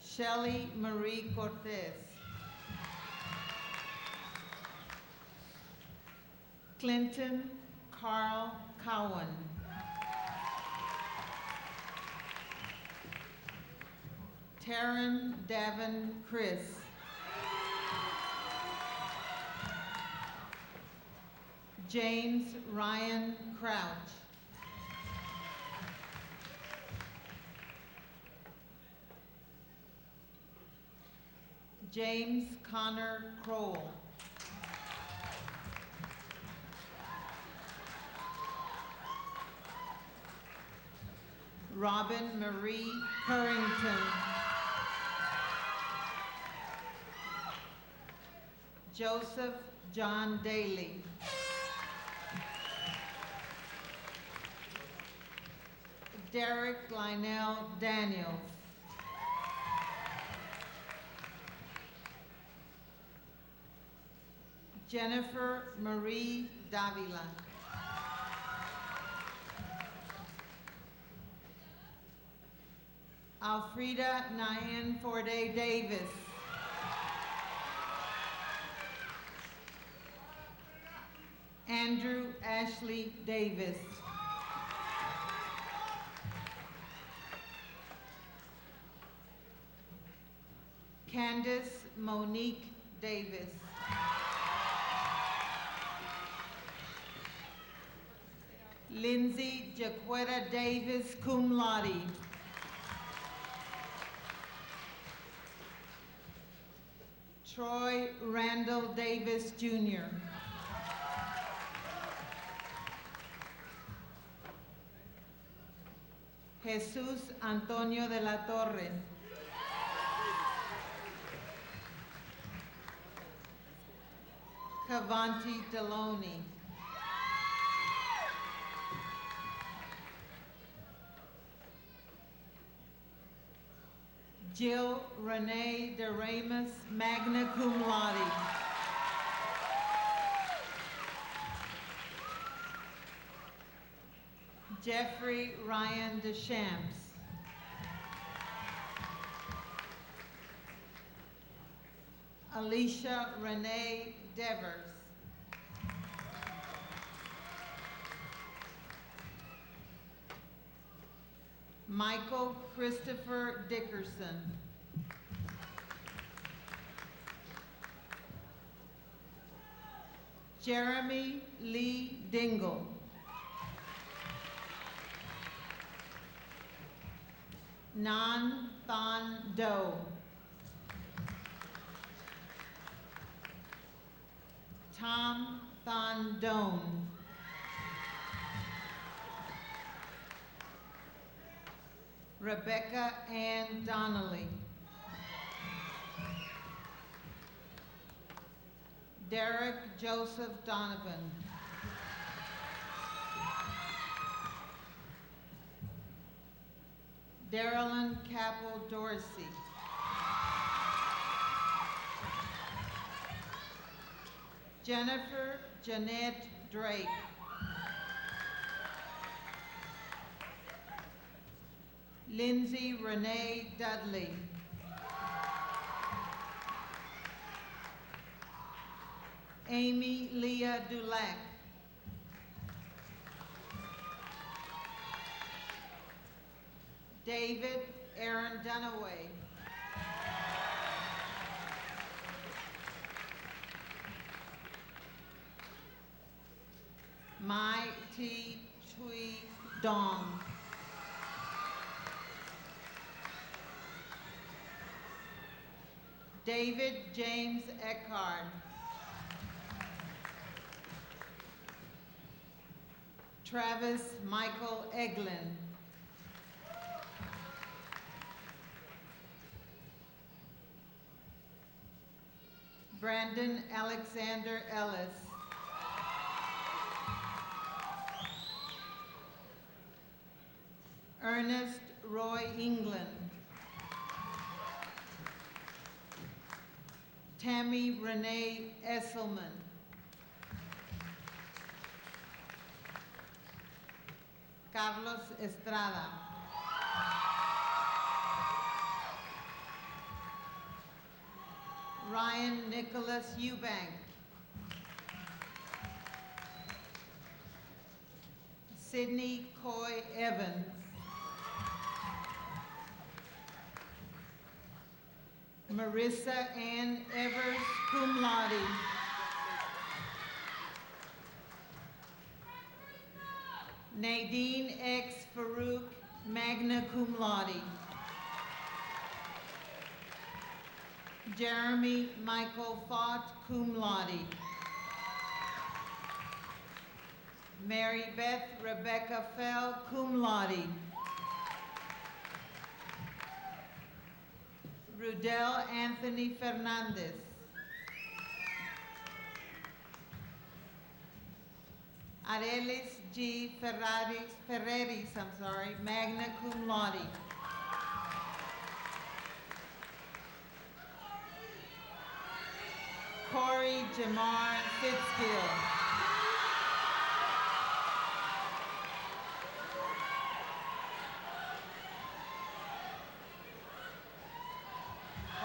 Shelley Marie Cortez. Clinton Carl Cowan. Taryn Davin Chris. James Ryan Crouch. James Connor Crowell. Robin Marie Currington. Joseph John Daly. Derek Lionel Daniels. Jennifer Marie Davila. Alfreda Nyan Forday Davis. Andrew Ashley Davis. Candace Monique Davis. Lindsay Jaquetta Davis, cum laude. Troy Randall Davis, Jr. Jesus Antonio de la Torre. Cavanti Deloney. Jill Renee de Ramus, magna cum laude. Jeffrey Ryan Deschamps. Alicia Renee Devers. Michael Christopher Dickerson. Jeremy Lee Dingle. Nan Than Do. Tom Than Doan. Rebecca Ann Donnelly. Derek Joseph Donovan. Darylyn Capel Dorsey. Jennifer Jeanette Drake. Lindsay Renee Dudley. Amy Leah Dulac. David Aaron Dunaway. Mai T. Chui Dong. David James Eckhart. Travis Michael Eglin. Brandon Alexander Ellis. Ernest Roy England. Tammy Renee Esselman. Carlos Estrada. Ryan Nicholas Eubank. Sydney Coy Evans. Marissa Ann Evers, cum laude. Nadine X. Farouk, magna cum laude. Jeremy Michael Fott, cum laude. Mary Beth Rebecca Fell, cum laude. Rudell Anthony Fernandez. Arelis G. Ferreris, magna cum laude. Corey Jamar Fitzgill.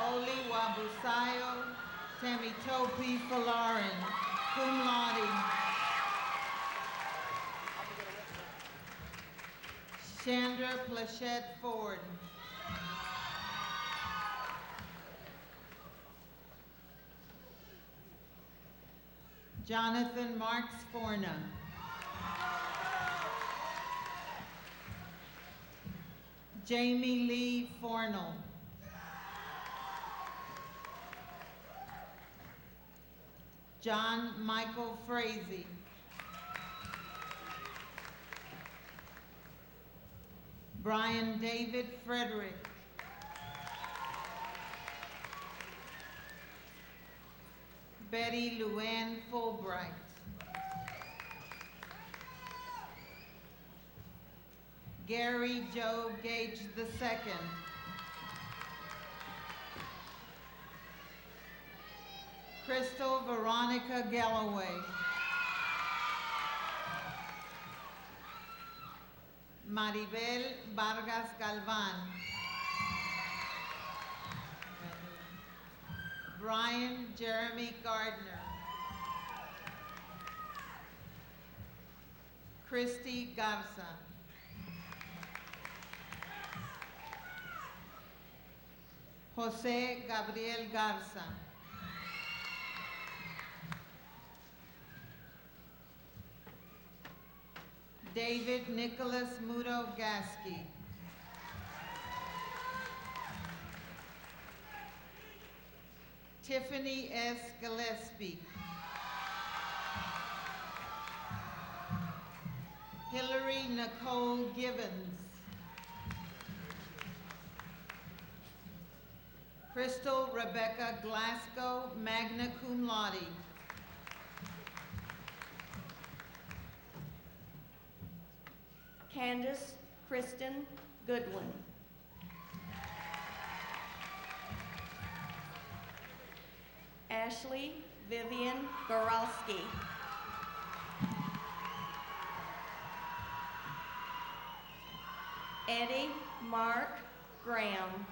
Oli Wabusayo Temitope Falarin, cum laude. Chandra Plachette Ford. Jonathan Marks Forna. Jamie Lee Fornell. John Michael Frazee. Brian David Frederick. Betty Luann Fulbright. Gary Joe Gage II. Crystal Veronica Galloway. Maribel Vargas Galvan. Brian Jeremy Gardner. Christy Garza. Jose Gabriel Garza. David Nicholas Mudo Gasky. Tiffany S. Gillespie. Hillary Nicole Givens. Crystal Rebecca Glasgow, magna cum laude. Candace Kristen Goodwin. Ashley Vivian Goralski. Eddie Mark Graham.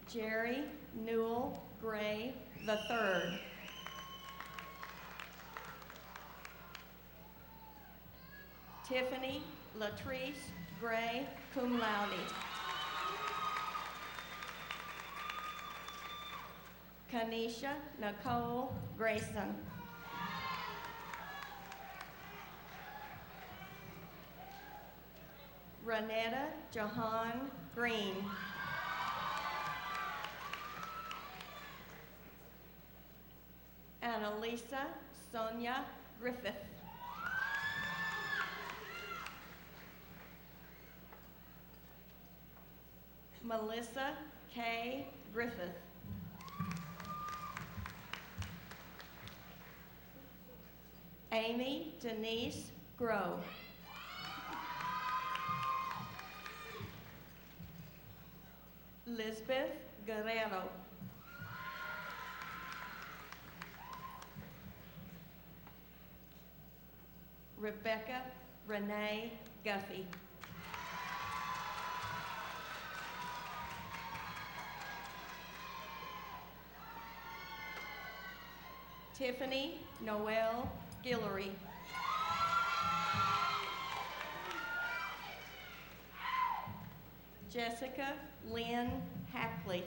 Jerry Newell Gray III. Tiffany Latrice Gray, cum laude. Kanisha Nicole Grayson. Renetta Jahan Green. Annalisa Sonia Griffith. Melissa K. Griffith. Amy Denise Grove. Lisbeth Guerrero. Rebecca Renee Guffey. Tiffany Noel Guillory. Jessica Lynn Hackley.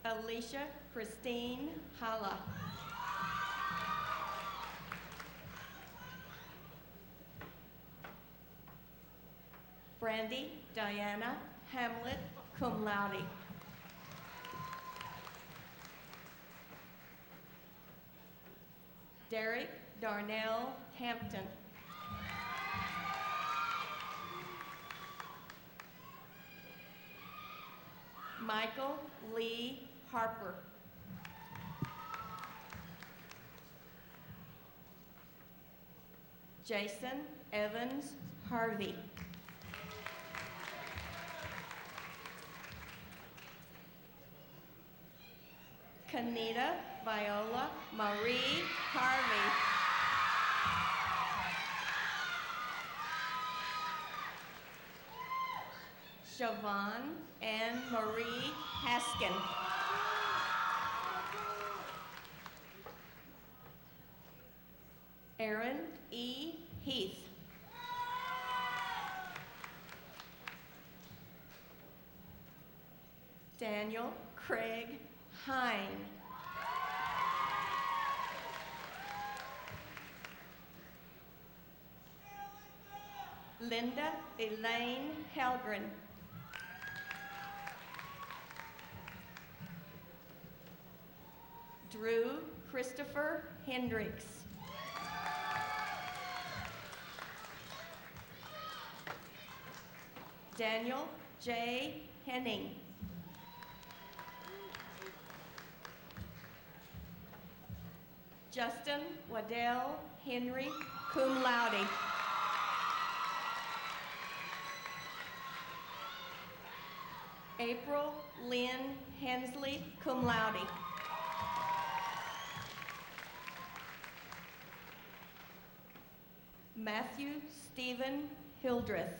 Alicia Christine Halla. Brandy Diana Hamlet, cum laude. Derek Darnell Hampton. Michael Lee Harper. Jason Evans Harvey. Kanita Viola Marie Harvey. Siobhan Anne Marie Haskin. Aaron E. Heath. Daniel Craig Hine. Linda Elaine Helgren. Drew Christopher Hendricks. Daniel J. Henning. Justin Waddell Henry, cum laude. April Lynn Hensley, cum laude. Matthew Stephen Hildreth.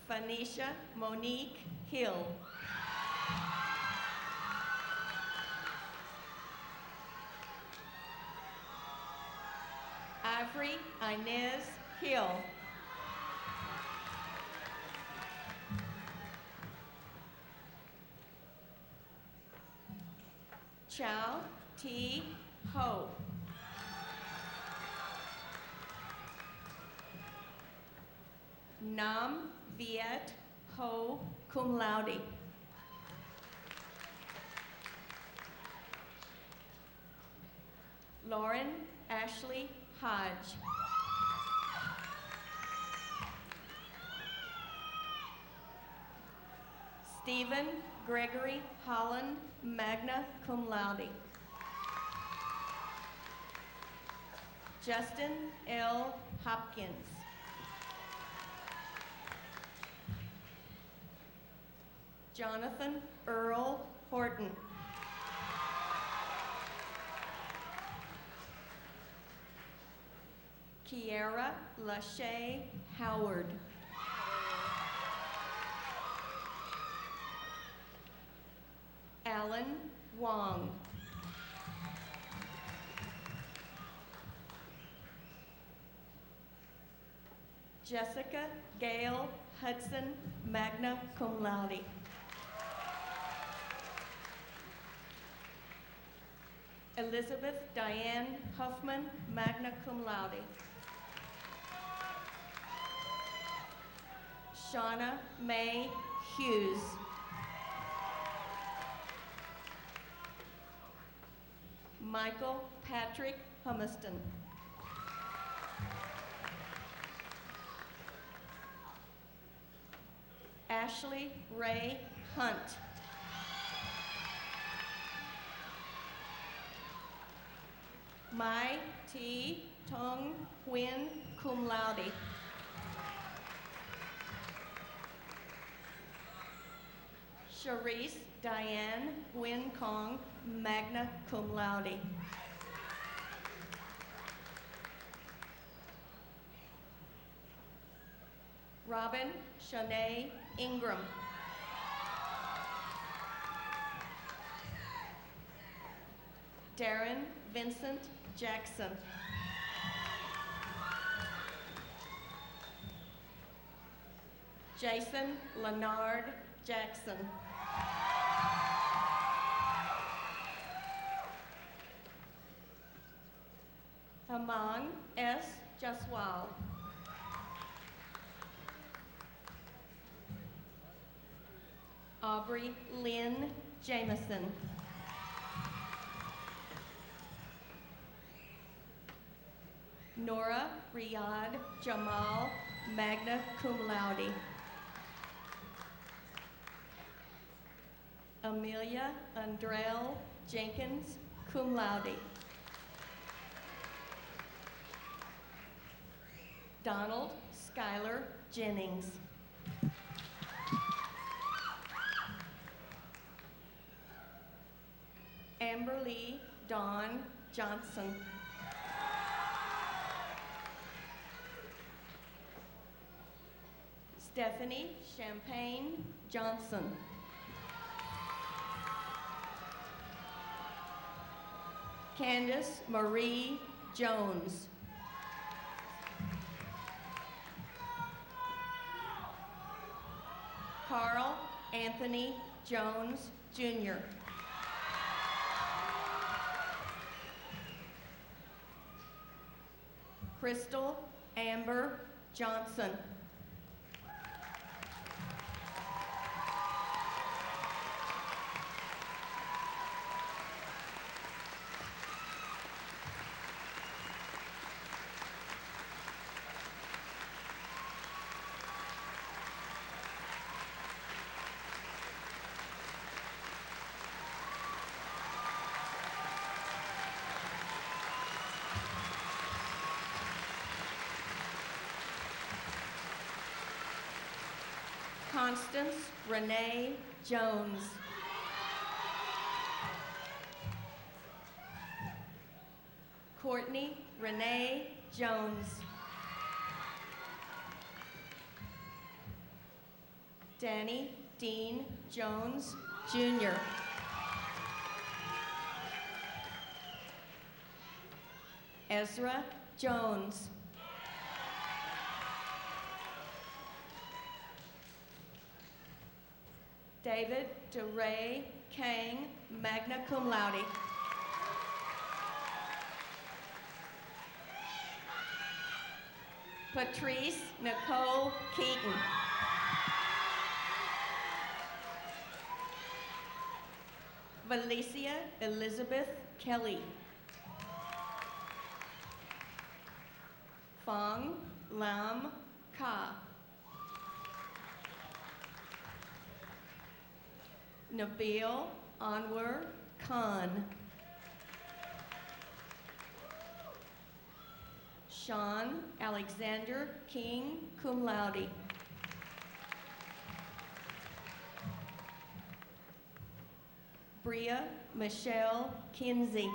Phanisha Monique Hill. Ivory Inez Hill. Chow T. Ho. Nam Viet Ho, cum laude. Lauren Ashley Hodge. Stephen Gregory Holland, magna cum laude. Justin L. Hopkins. Jonathan Earl Horton. Kiara Lachey Howard. Alan Wong. Jessica Gail Hudson, magna cum laude. Elizabeth Diane Huffman, magna cum laude. Shauna Mae Hughes. Michael Patrick Humiston. Ashley Ray Hunt. Mai T. Tong Huynh, cum laude. Charisse Diane Nguyen Kong, magna cum laude. Robin Shanae Ingram. Darren Vincent Jackson. Jason Leonard Jackson. Haman S. Jaswal. Aubrey Lynn Jameson. Nora Riyad Jamal, magna cum laude. Amelia Andrell Jenkins, cum laude. Donald Schuyler Jennings. Amber Lee Dawn Johnson. Stephanie Champagne Johnson. Candace Marie Jones. Carl Anthony Jones, Jr. Crystal Amber Johnson. Constance Renee Jones. Courtney Renee Jones. Danny Dean Jones, Jr. Ezra Jones. David DeRay Kang, magna cum laude. Patrice Nicole Keaton. Valencia Elizabeth Kelly. Fong Lam Ka. Nabil Anwar Khan. Sean Alexander King, cum laude. Bria Michelle Kinsey.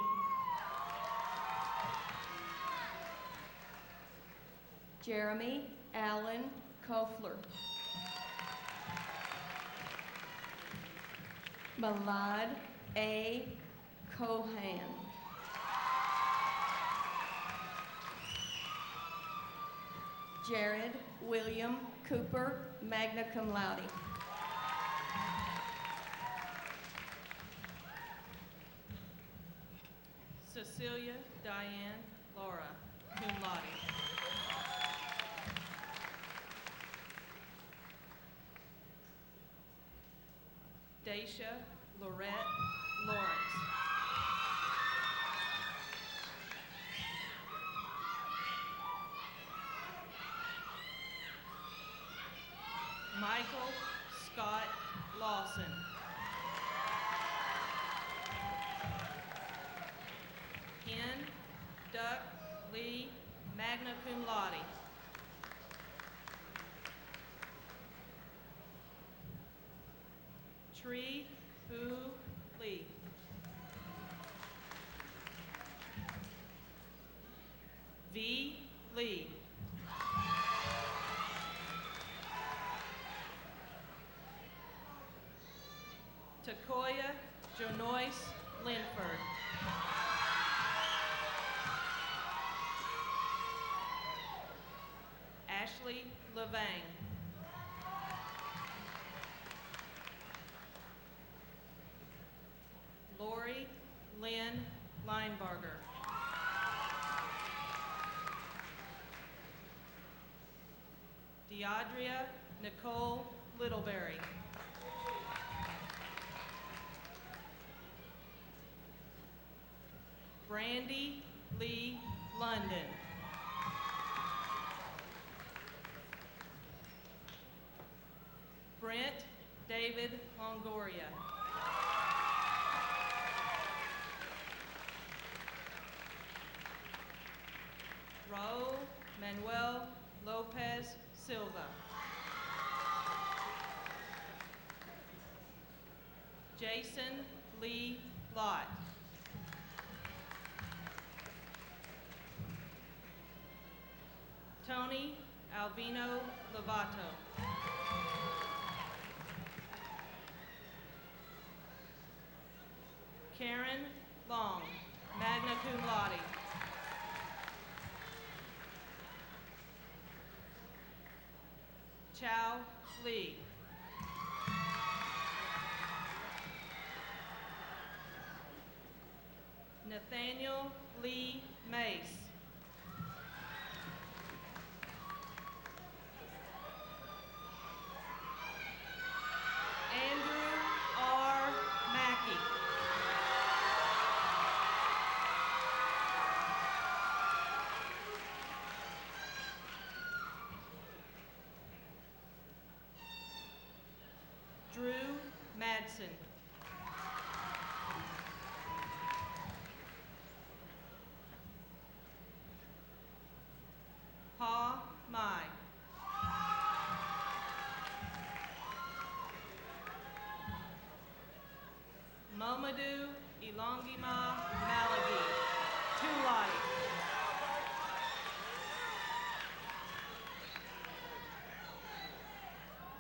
Jeremy Allen Kofler. Malad A. Cohan. Jared William Cooper, magna cum laude. Cecilia Diane Laura, cum laude. Daisha Lorette Lawrence. Michael Scott Lawson. Hen Duck Lee, magna cum laude. Tree Hu Lee. V Lee. Takoya Jonoyce Linford. Ashley Levang. Lori Lynn Linebarger. Deandria Nicole Littleberry. Brandy Lee London. Brent David Longoria. Raul Manuel Lopez Silva. Jason Lee Lott. Tony Alvino Lovato. Karen Long, magna cum laude. Chow Lee. Nathaniel Lee Mace. Andrew R. Mackey. Drew Madsen. Ha Mai. Amadou Ilongima Malagi, cum laude.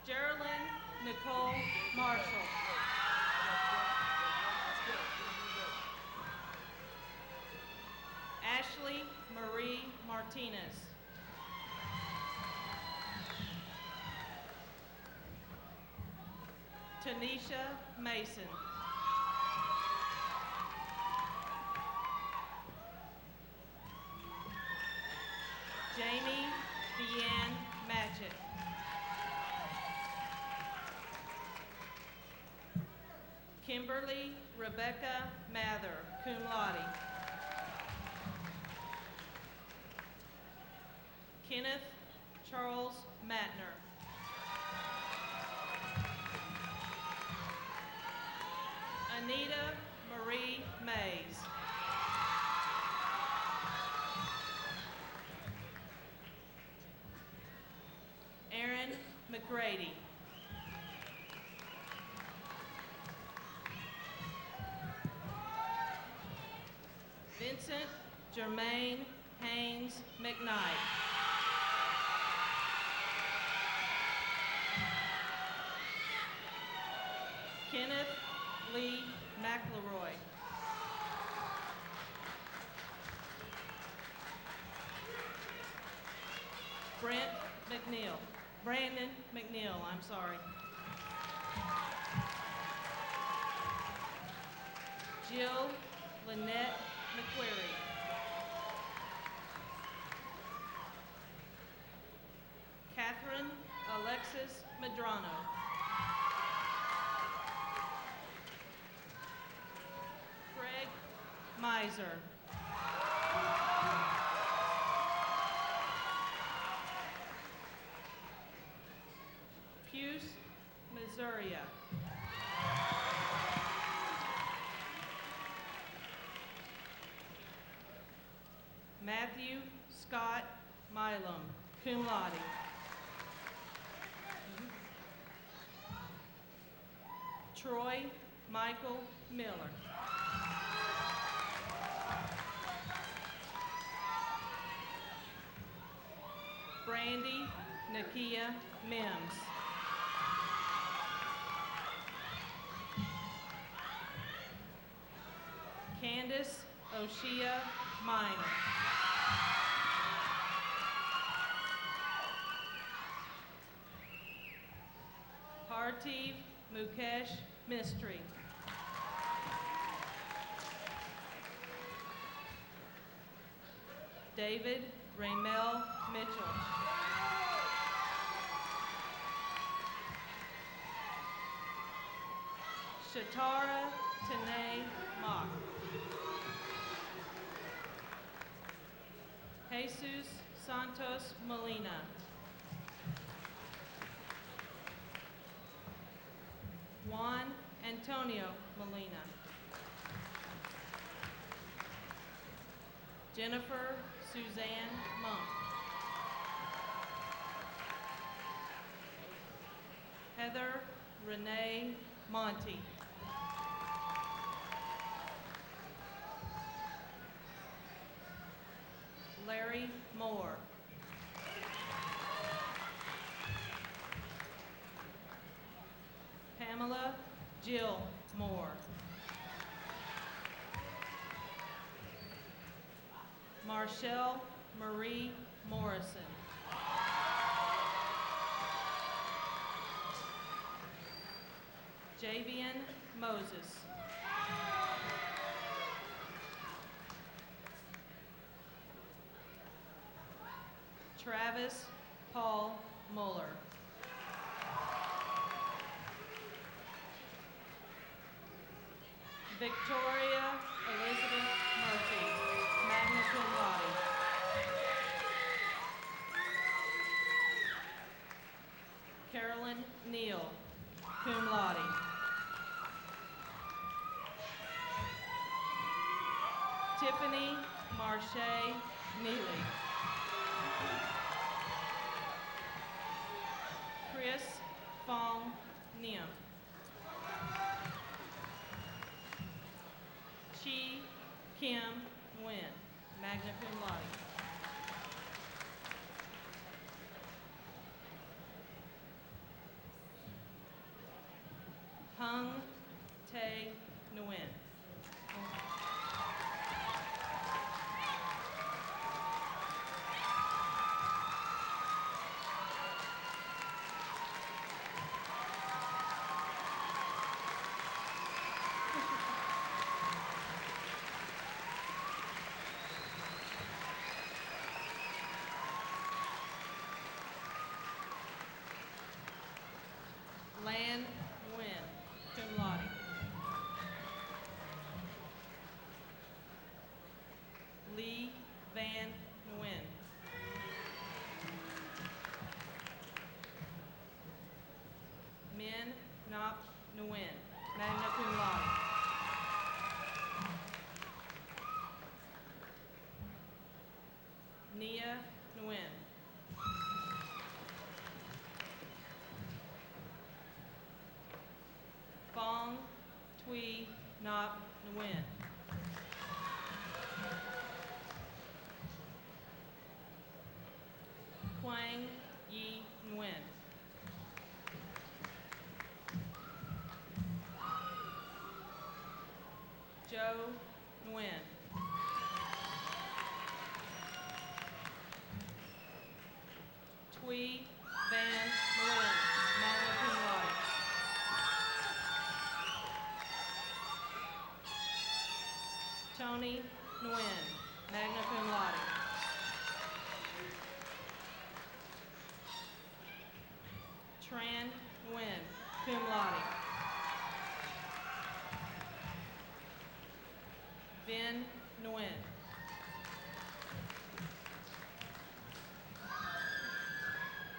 Geraldine Nicole Marshall. Ashley Marie Martinez. Tanisha Mason. Jamie Deanne Matchett. Kimberly Rebecca Mather, cum laude. Kenneth Charles Matner. Anita Marie Mays. Aaron McGrady. Vincent Jermaine Haynes McKnight. Kenneth Lee McElroy. Brandon McNeil, I'm sorry. Jill Lynette McQuarrie. Catherine Alexis Medrano. Craig Miser. Puce Missouri. Matthew Scott Milam, cum laude. Troy Michael Miller. Brandy Nakia Mims. Candace Oshia Minor. Partiv Mukesh Mistry. David Raymel Mitchell. Shatara Tanae Mock. Jesus Santos Molina. Juan Antonio Molina. Jennifer Suzanne Monk. Heather Renee Monty. Larry Moore. Pamela Jill Moore. Marshall Marie Morrison. Javian Moses. Travis Paul Muller. Victoria Elizabeth Murphy, magna cum laude. Carolyn Neal, cum laude. Tiffany Marche Neely. Chris Fong Nim. Kim Nguyen, magna cum laude. Hung Tae Nguyen. Lan Nguyen, cum laude. Lee Van Nguyen. Min Nop Nguyen, magna cum laude. Nia Nguyen. Fong Tui Nop Nguyen. Quang Yi Nguyen. Joe Nguyen. Tui Van Nguyen, magna cum laude. Tony Nguyen, magna cum laude. Tran Nguyen, cum laude. Vin Nguyen.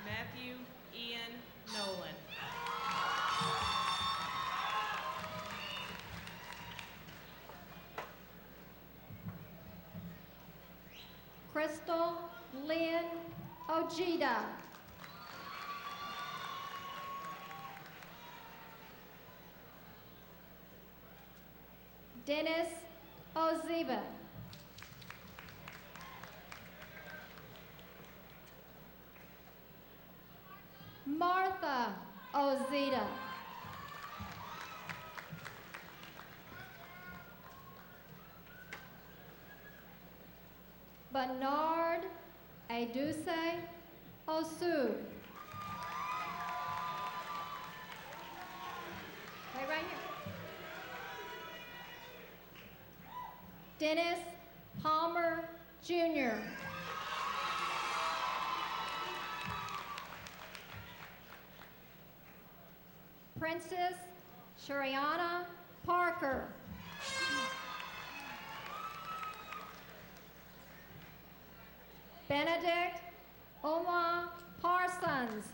Matthew Ian Nolan. Crystal Lynn Ojeda. Dennis Oziba. Martha Ozita. Bernard Aduse Osu. Wait right here. Dennis Palmer Jr. Princess Shariana Parker. Benedict Oma Parsons.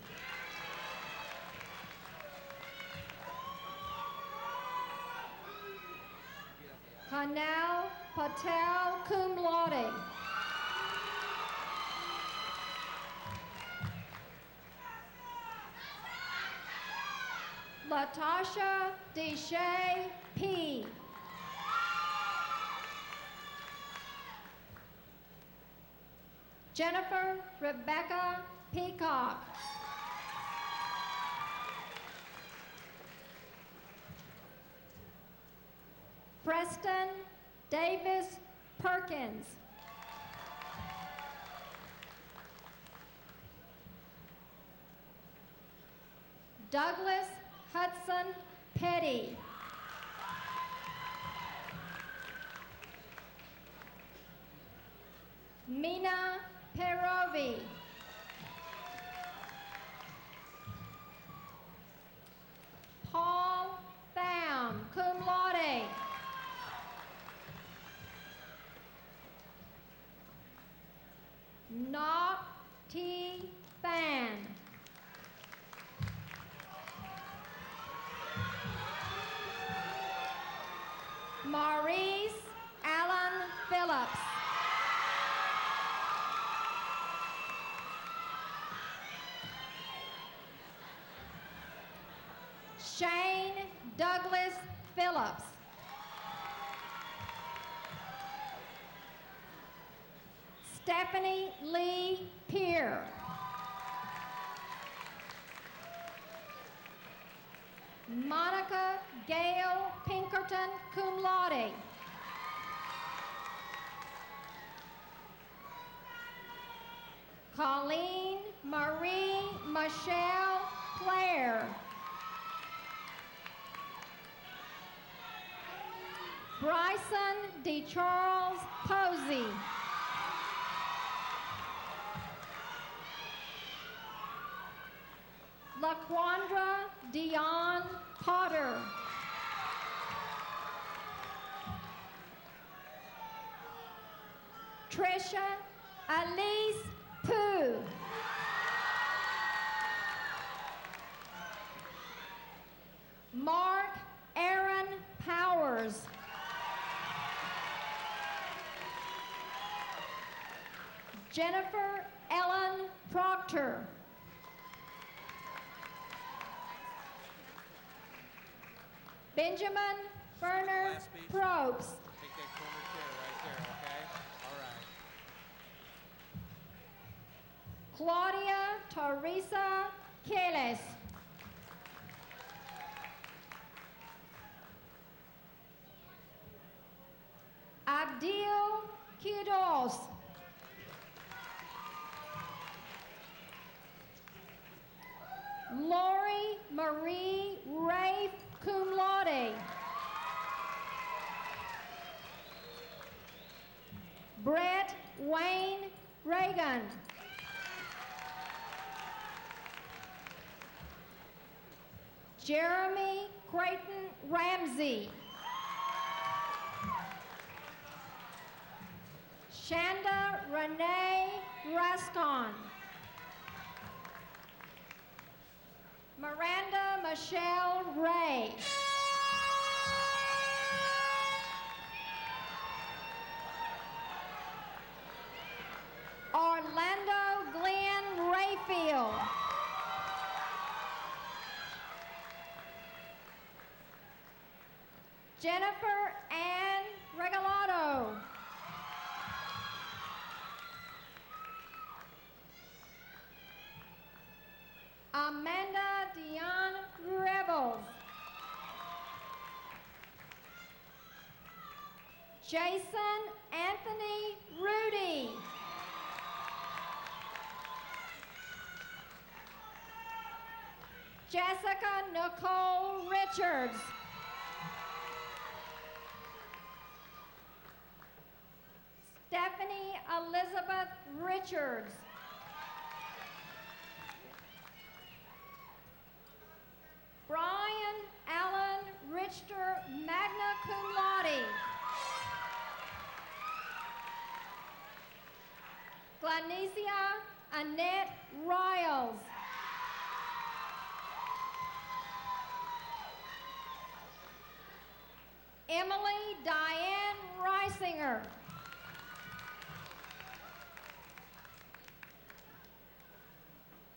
Hanal Patel, cum laude. Latasha Deshay P. Jennifer Rebecca Peacock. Preston Davis Perkins. Douglas Hudson Petty. Mina Perovi. Paul Pham, cum laude. Nok T. Fan. Maurice Allen Phillips. Shane Douglas Phillips. Stephanie Lee Peer. Monica Gail Pinkerton, cum laude. Colleen Marie Michelle Claire. Bryson D. Charles Posey. LaQuandra Dion Potter. Trisha Elise Pooh. Mark Aaron Powers. Jennifer Ellen Proctor. Benjamin Bernard Probst. Take that corner chair right there, okay? All right. Claudia Teresa Keles. Abdil Kidos. Lori Marie Rafe, cum laude. Brett Wayne Reagan. Jeremy Creighton Ramsey. Shanda Renee Rascon. Miranda Michelle Ray. Orlando Glenn Rayfield. Jennifer Ann Regalado. Amanda Dion Rebels. Jason Anthony Rudy. Jessica Nicole Richards. Stephanie Elizabeth Richards. Brian Allen Richter, magna cum laude. Glanesia Annette Riles. Emily Diane Reisinger.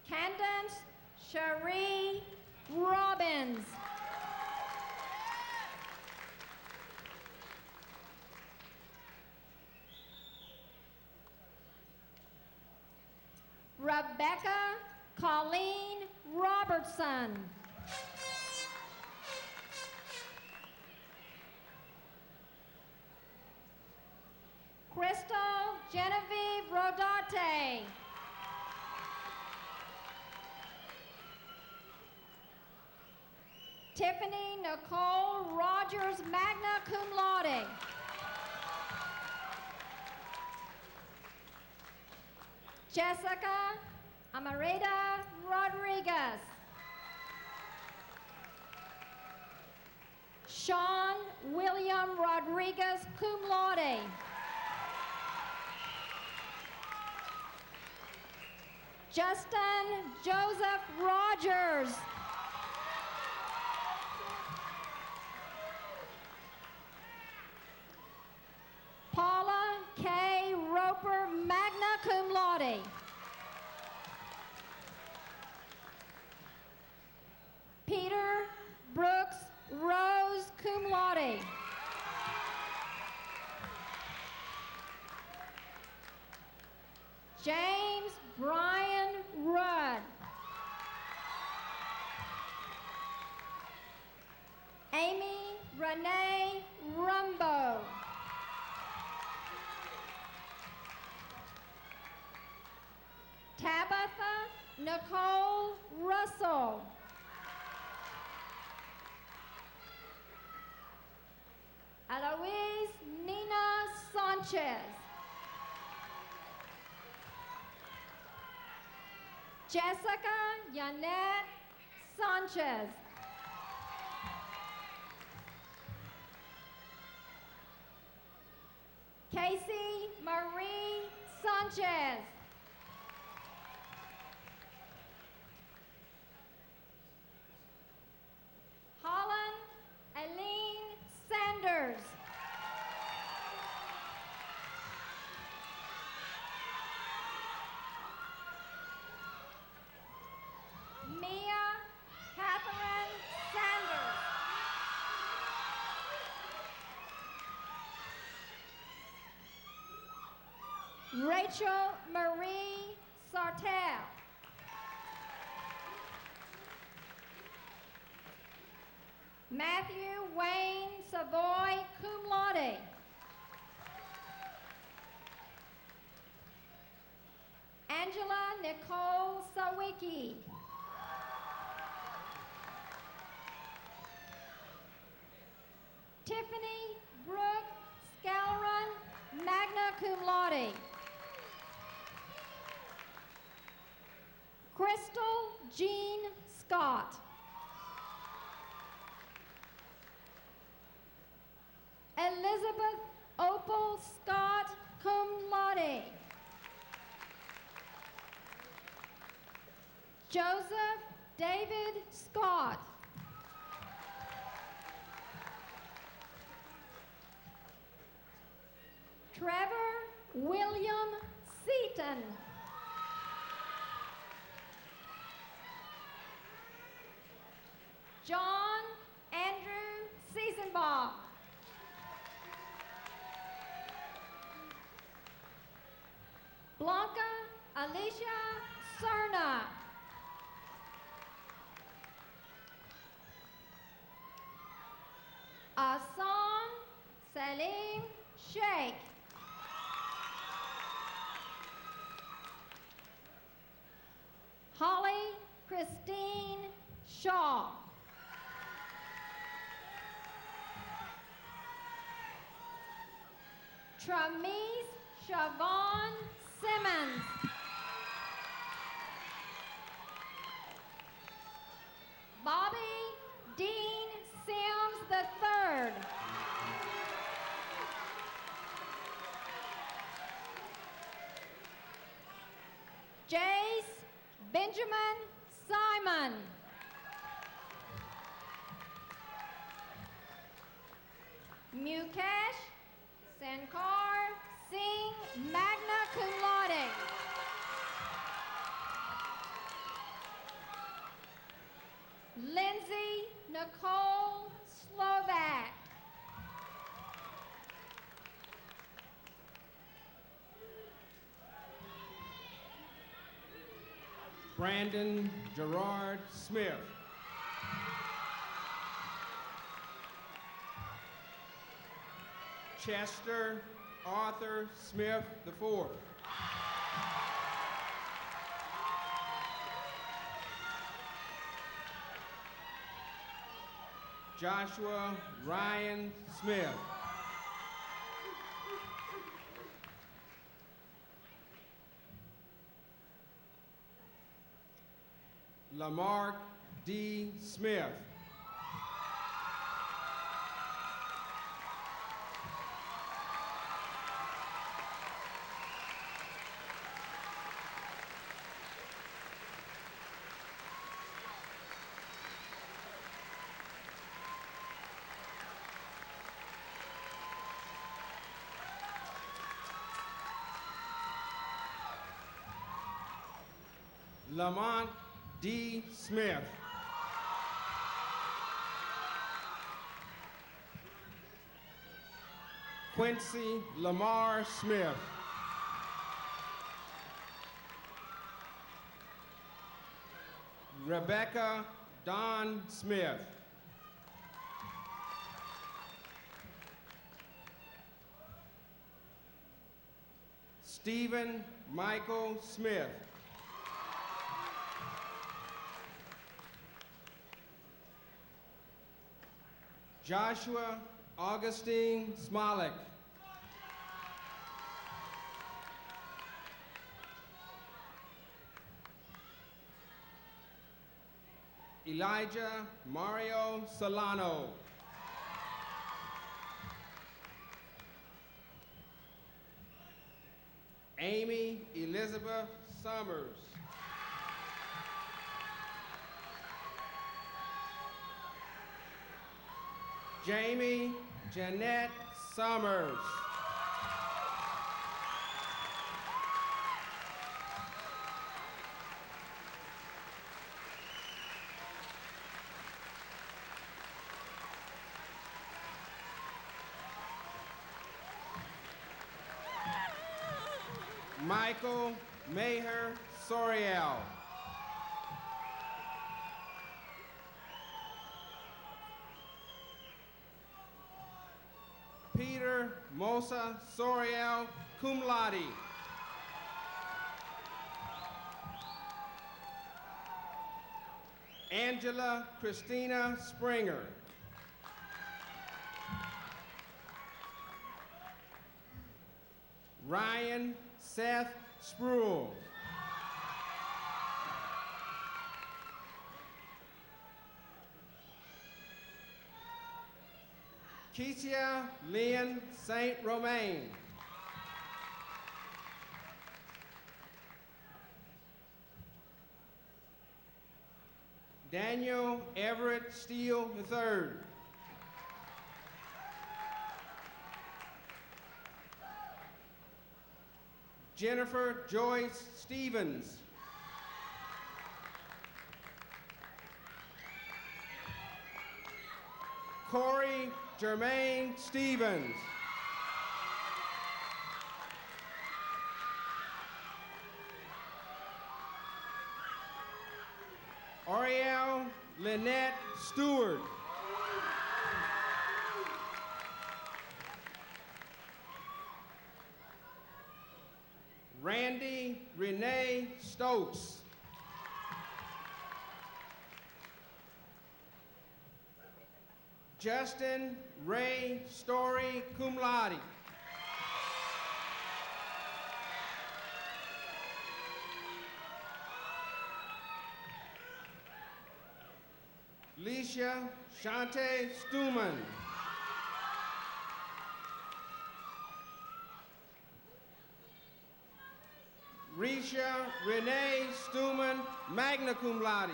Candence Cherie Robbins. Rebecca Colleen Robertson. Crystal Genevieve Rodate. Tiffany Nicole Rogers, magna cum laude. Jessica Amareda Rodriguez. Sean William Rodriguez, cum laude. Justin Joseph Rogers. Paula K. Roper, magna cum laude. Peter Brooks Rose, cum laude. James Brian Rudd. Amy Renee Rumbo. Tabitha Nicole Russell. Eloise Nina Sanchez. Jessica Yanette Sanchez. Casey Marie Sanchez. Holland Aline Sanders. Mia Catherine Sanders. Rachel Marie Sartell. Matthew Wayne Savoy, cum laude. Angela Nicole Sawicki. Tiffany Brooke Scalron, magna cum laude. Crystal Jean Scott. Elizabeth Opal Scott, cum laude. Joseph David Scott. Trevor William Seaton. John Andrew Seisenbaum. Blanca Alicia Cerna. Asan Salim Sheikh. Holly Christine Shaw. Tramise Siobhan Simmons. Bobby Dean Sims III. Jace Benjamin Simon. Mukesh Sankar Singh, magna cum laude. Lindsay Nicole Slovak. Brandon Gerard Smith. Chester Arthur Smith IV. Joshua Ryan Smith. Lamarck D. Smith. Lamont D. Smith. Quincy Lamar Smith. Rebecca Dawn Smith. Stephen Michael Smith. Joshua Augustine Smolik. Elijah Mario Solano. Amy Elizabeth Summers. Jamie Jeanette Summers. Michael Maher Soriel. Peter Mosa Soriel, cum laude. Angela Christina Springer. Ryan Seth Spruill. Keisha Lynn St. Romain. Daniel Everett Steele III. Jennifer Joyce Stevens. Corey Jermaine Stevens. Ariel Lynette Stewart. Randy Renee Stokes. Justin Ray Story, cum laude. Leisha Shante Stuman. Risha Renee Stuman, magna cum laude.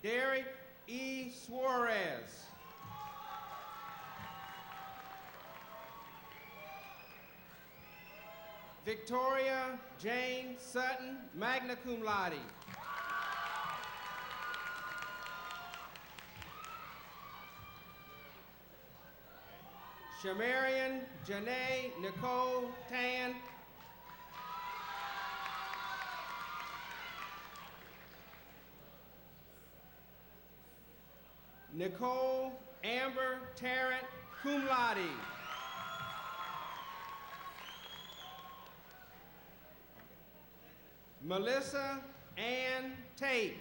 Derek E. Suarez. Victoria Jane Sutton, magna cum laude. Shamarian Janae Nicole Tan. Nicole Amber Tarrant, cum laude. Melissa Ann Tate.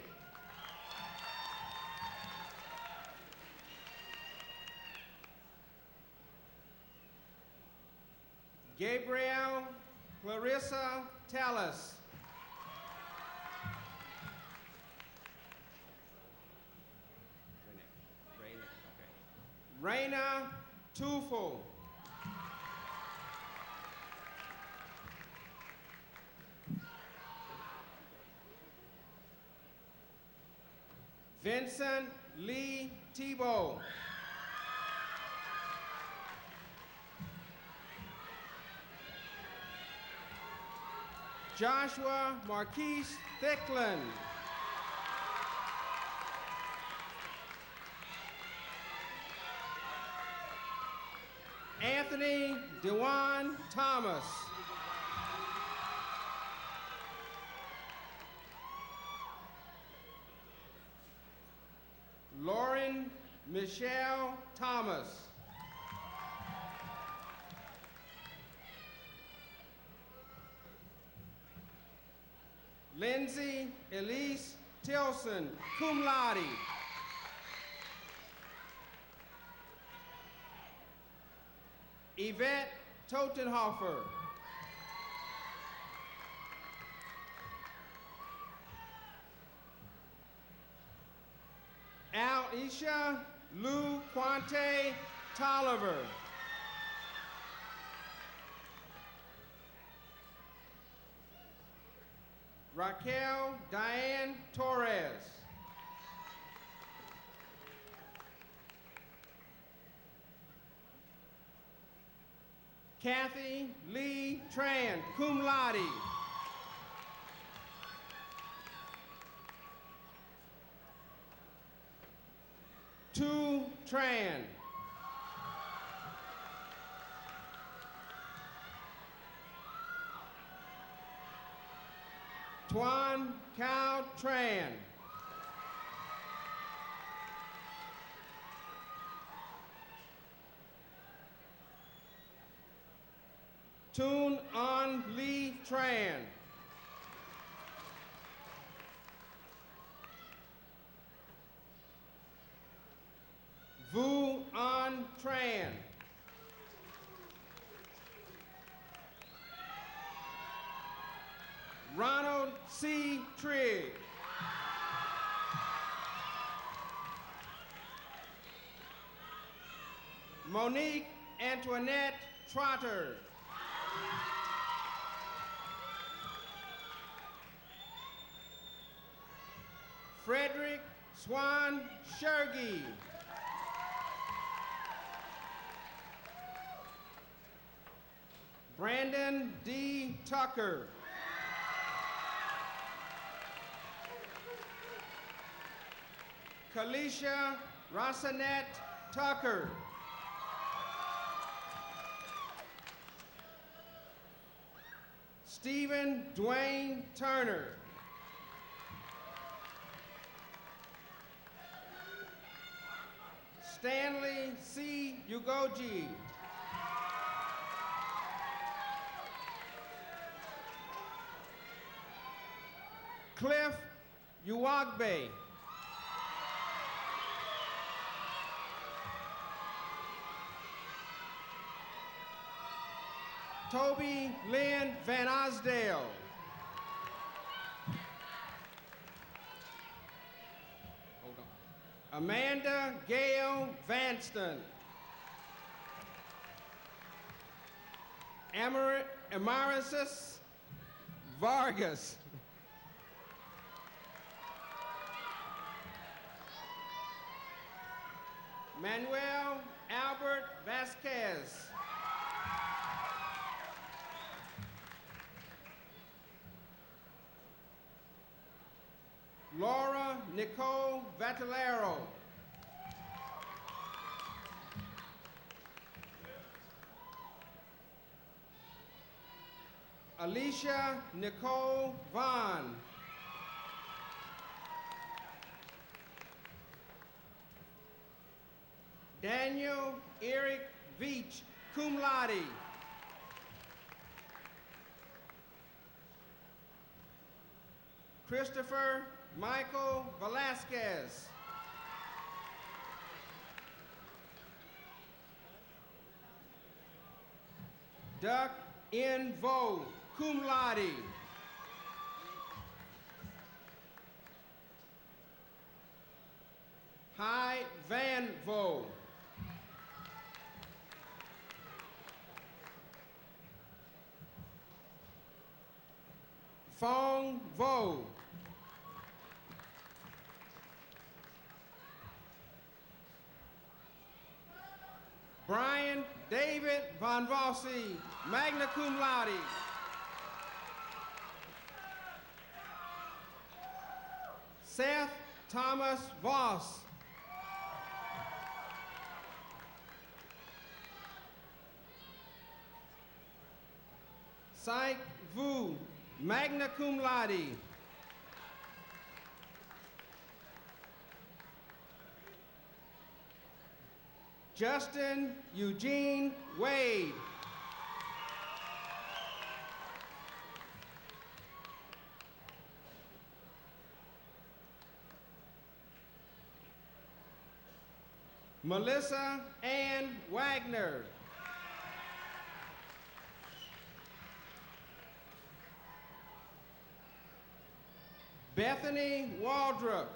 Gabrielle Clarissa Tellis. Raina Tufel. Vincent Lee Tebow. Joshua Marquise Thicklin. Anthony Dewan Thomas. Lauren Michelle Thomas. Lindsay Elise Tilson, cum laude. Yvette Totenhofer. Al-Isha Lou Quante Tolliver. Raquel Diane Torres. Kathy Lee Tran, cum laude. Tu Tran. Tuan Cao Tran. Toon An Lee Tran. Vu An Tran. Ronald C. Trigg. Monique Antoinette Trotter. Frederick Swan Shergi. Brandon D. Tucker. Kalisha Rosanet Tucker. Stephen Dwayne Turner. Stanley C. Ugoji. Cliff Uwagbe. Toby Lynn Van Osdale. Hold on. Amanda Gail Vanston. Amarisus Vargas. Manuel Albert Vasquez. Laura Nicole Vattalero. Alicia Nicole Vaughn. Daniel Eric Veach, cum laude. Christopher Michael Velasquez. Duck N. Vo, cum laude. Hai Van Vo. Fong Vo. Brian David Von Vossi, magna cum laude. Seth Thomas Voss. Saik Vu, magna cum laude. Justin Eugene Wade. Melissa Ann Wagner. Bethany Waldrop.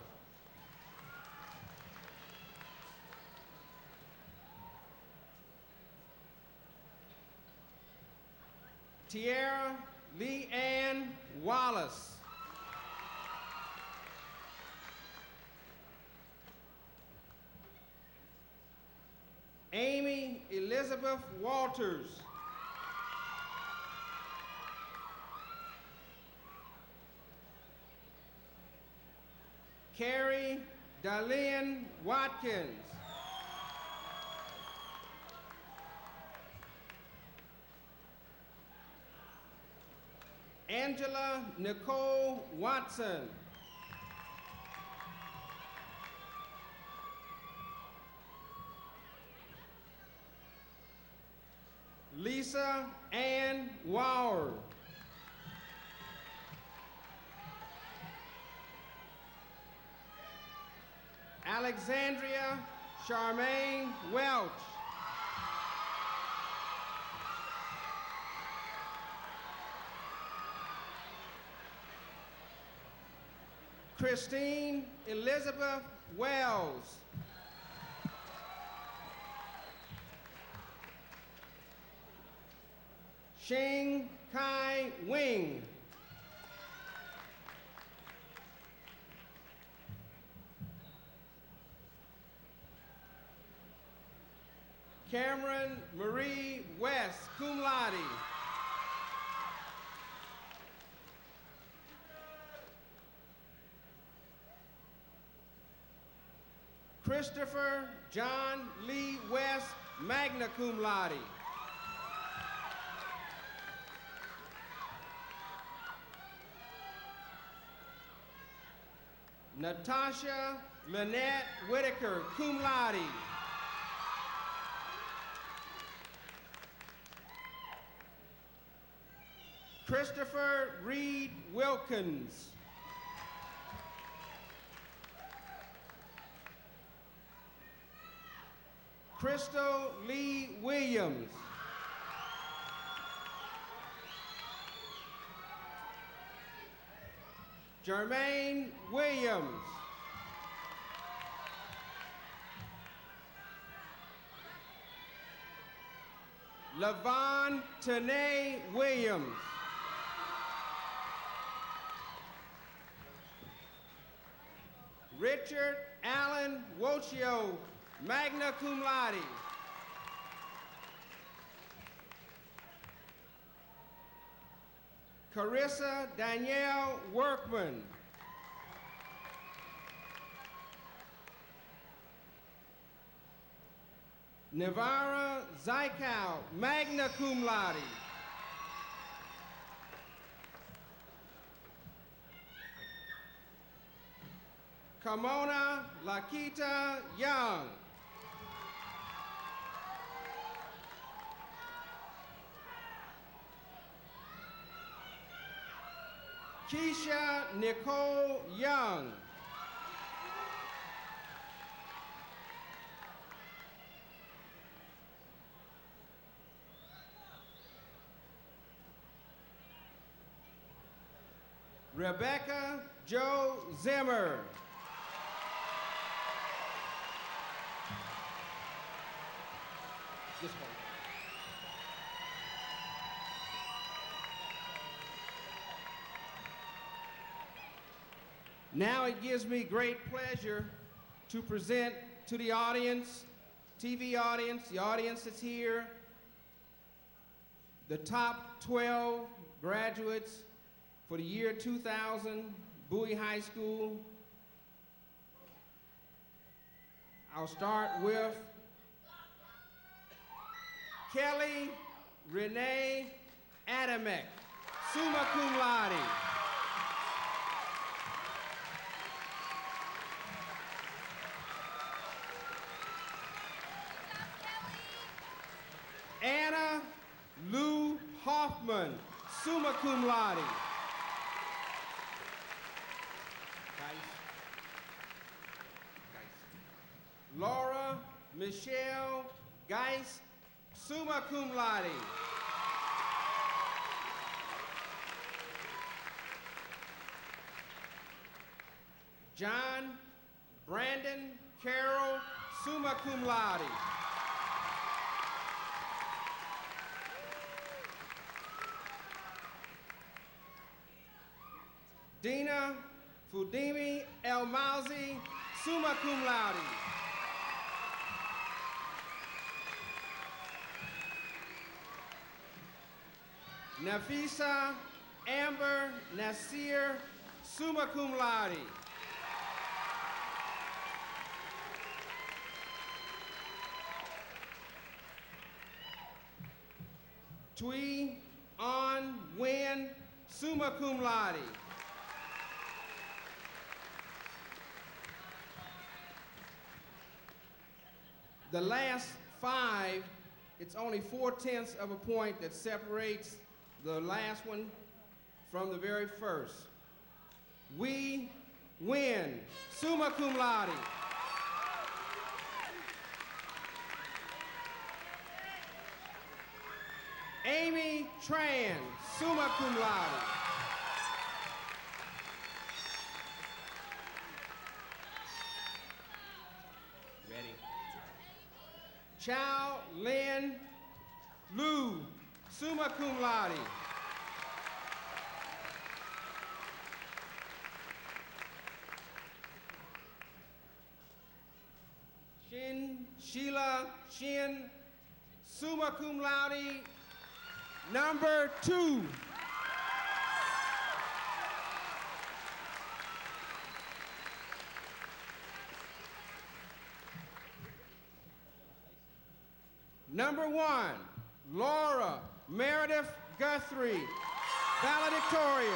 Tiara Lee Ann Wallace. Amy Elizabeth Walters. Carrie Darlene Watkins. Angela Nicole Watson. Lisa Ann Wauer. Alexandria Charmaine Welch. Christine Elizabeth Wells. Xing Kai Wing. Cameron Marie West, cum laude. Christopher John Lee West, magna cum laude. Natasha Lynette Whitaker, cum laude. Christopher Reed Wilkins. Crystal Lee Williams. Jermaine Williams. Lavon Tanae Williams. Richard Allen Wochio, magna cum laude. Carissa Danielle Workman. Navara Zykow, magna cum laude. Kamona Lakita Young. Keisha Nicole Young. Rebecca Jo Zimmer. This one. Now it gives me great pleasure to present to the audience, TV audience, the audience that's here, the top 12 graduates for the year 2000, Bowie High School. I'll start with Kelly Renee Adamek, summa cum laude. Hoffman, summa cum laude. Laura Michelle Geis, summa cum laude. John Brandon Carroll, summa cum laude. Dina Fudimi El Mauzi, summa cum laude. Nafisa Amber Nasir, summa cum laude. Tui On Nguyen, summa cum laude. The last five, it's only 4/10 of a point that separates the last one from the very first. We win, summa cum laude. Amy Tran, summa cum laude. Ready? Chow Lin Lu, summa cum laude. Sheila Shin, summa cum laude, number 2. Number 1, Laura Meredith Guthrie, valedictorian.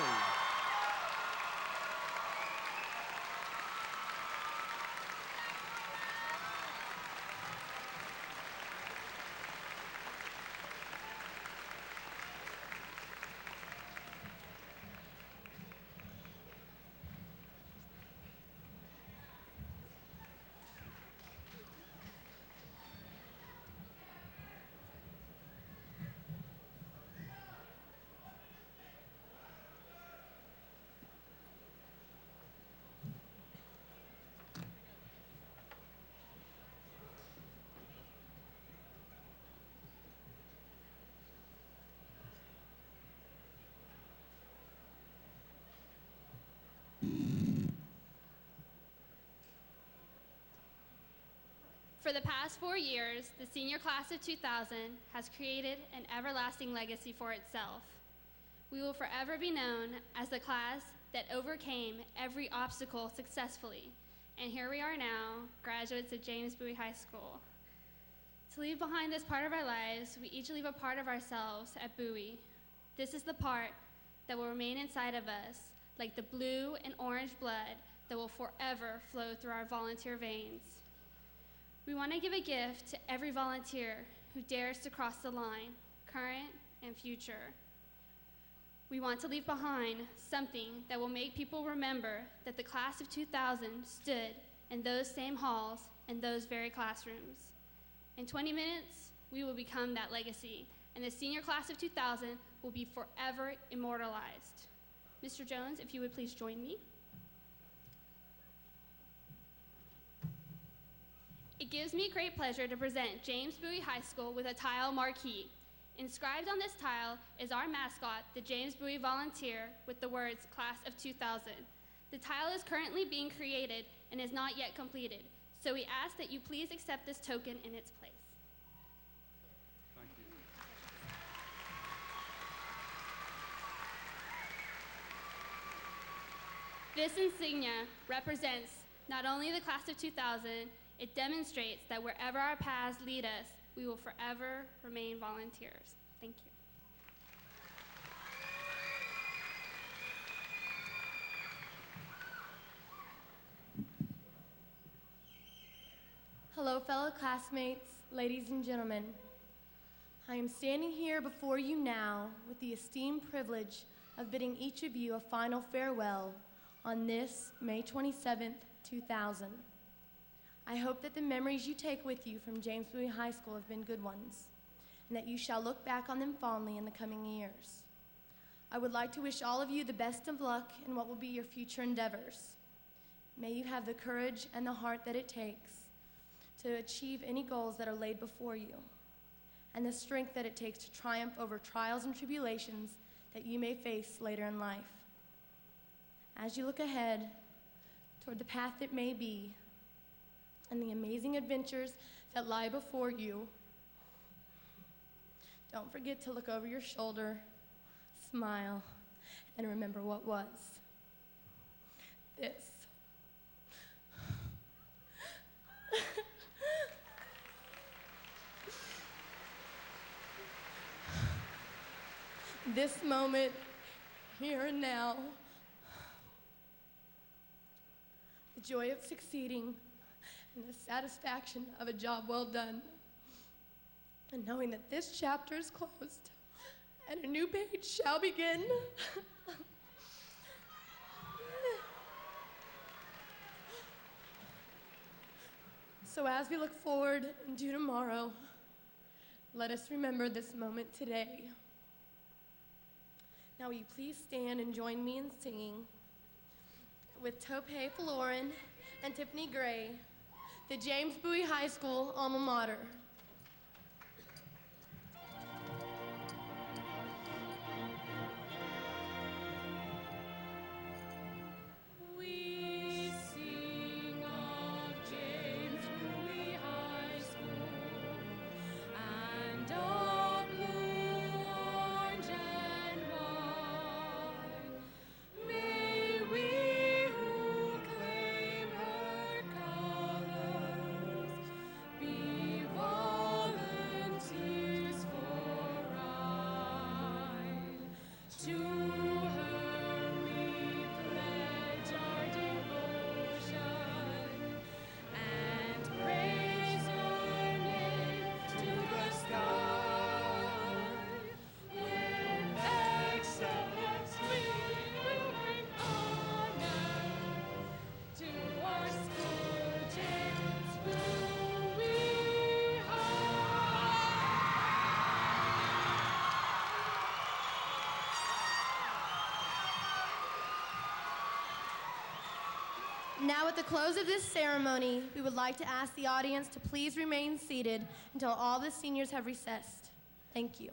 For the past 4 years, the senior class of 2000 has created an everlasting legacy for itself. We will forever be known as the class that overcame every obstacle successfully. And here we are now, graduates of James Bowie High School. To leave behind this part of our lives, we each leave a part of ourselves at Bowie. This is the part that will remain inside of us, like the blue and orange blood that will forever flow through our volunteer veins. We want to give a gift to every volunteer who dares to cross the line, current and future. We want to leave behind something that will make people remember that the class of 2000 stood in those same halls and those very classrooms. In 20 minutes, we will become that legacy, and the senior class of 2000 will be forever immortalized. Mr. Jones, if you would please join me. It gives me great pleasure to present James Bowie High School with a tile marquee. Inscribed on this tile is our mascot, the James Bowie Volunteer, with the words, Class of 2000. The tile is currently being created and is not yet completed, so we ask that you please accept this token in its place. Thank you. This insignia represents not only the Class of 2000, it demonstrates that wherever our paths lead us, we will forever remain volunteers. Thank you. Hello, fellow classmates, ladies and gentlemen. I am standing here before you now with the esteemed privilege of bidding each of you a final farewell on this May 27th, 2000. I hope that the memories you take with you from James Bowie High School have been good ones, and that you shall look back on them fondly in the coming years. I would like to wish all of you the best of luck in what will be your future endeavors. May you have the courage and the heart that it takes to achieve any goals that are laid before you, and the strength that it takes to triumph over trials and tribulations that you may face later in life. As you look ahead toward the path that may be and the amazing adventures that lie before you, don't forget to look over your shoulder, smile, and remember what was. This. This moment, here and now, the joy of succeeding and the satisfaction of a job well done, and knowing that this chapter is closed and a new page shall begin. So as we look forward into tomorrow, let us remember this moment today. Now will you please stand and join me in singing with Tope Florin and Tiffany Gray, the James Bowie High School alma mater. Now at the close of this ceremony, we would like to ask the audience to please remain seated until all the seniors have recessed. Thank you.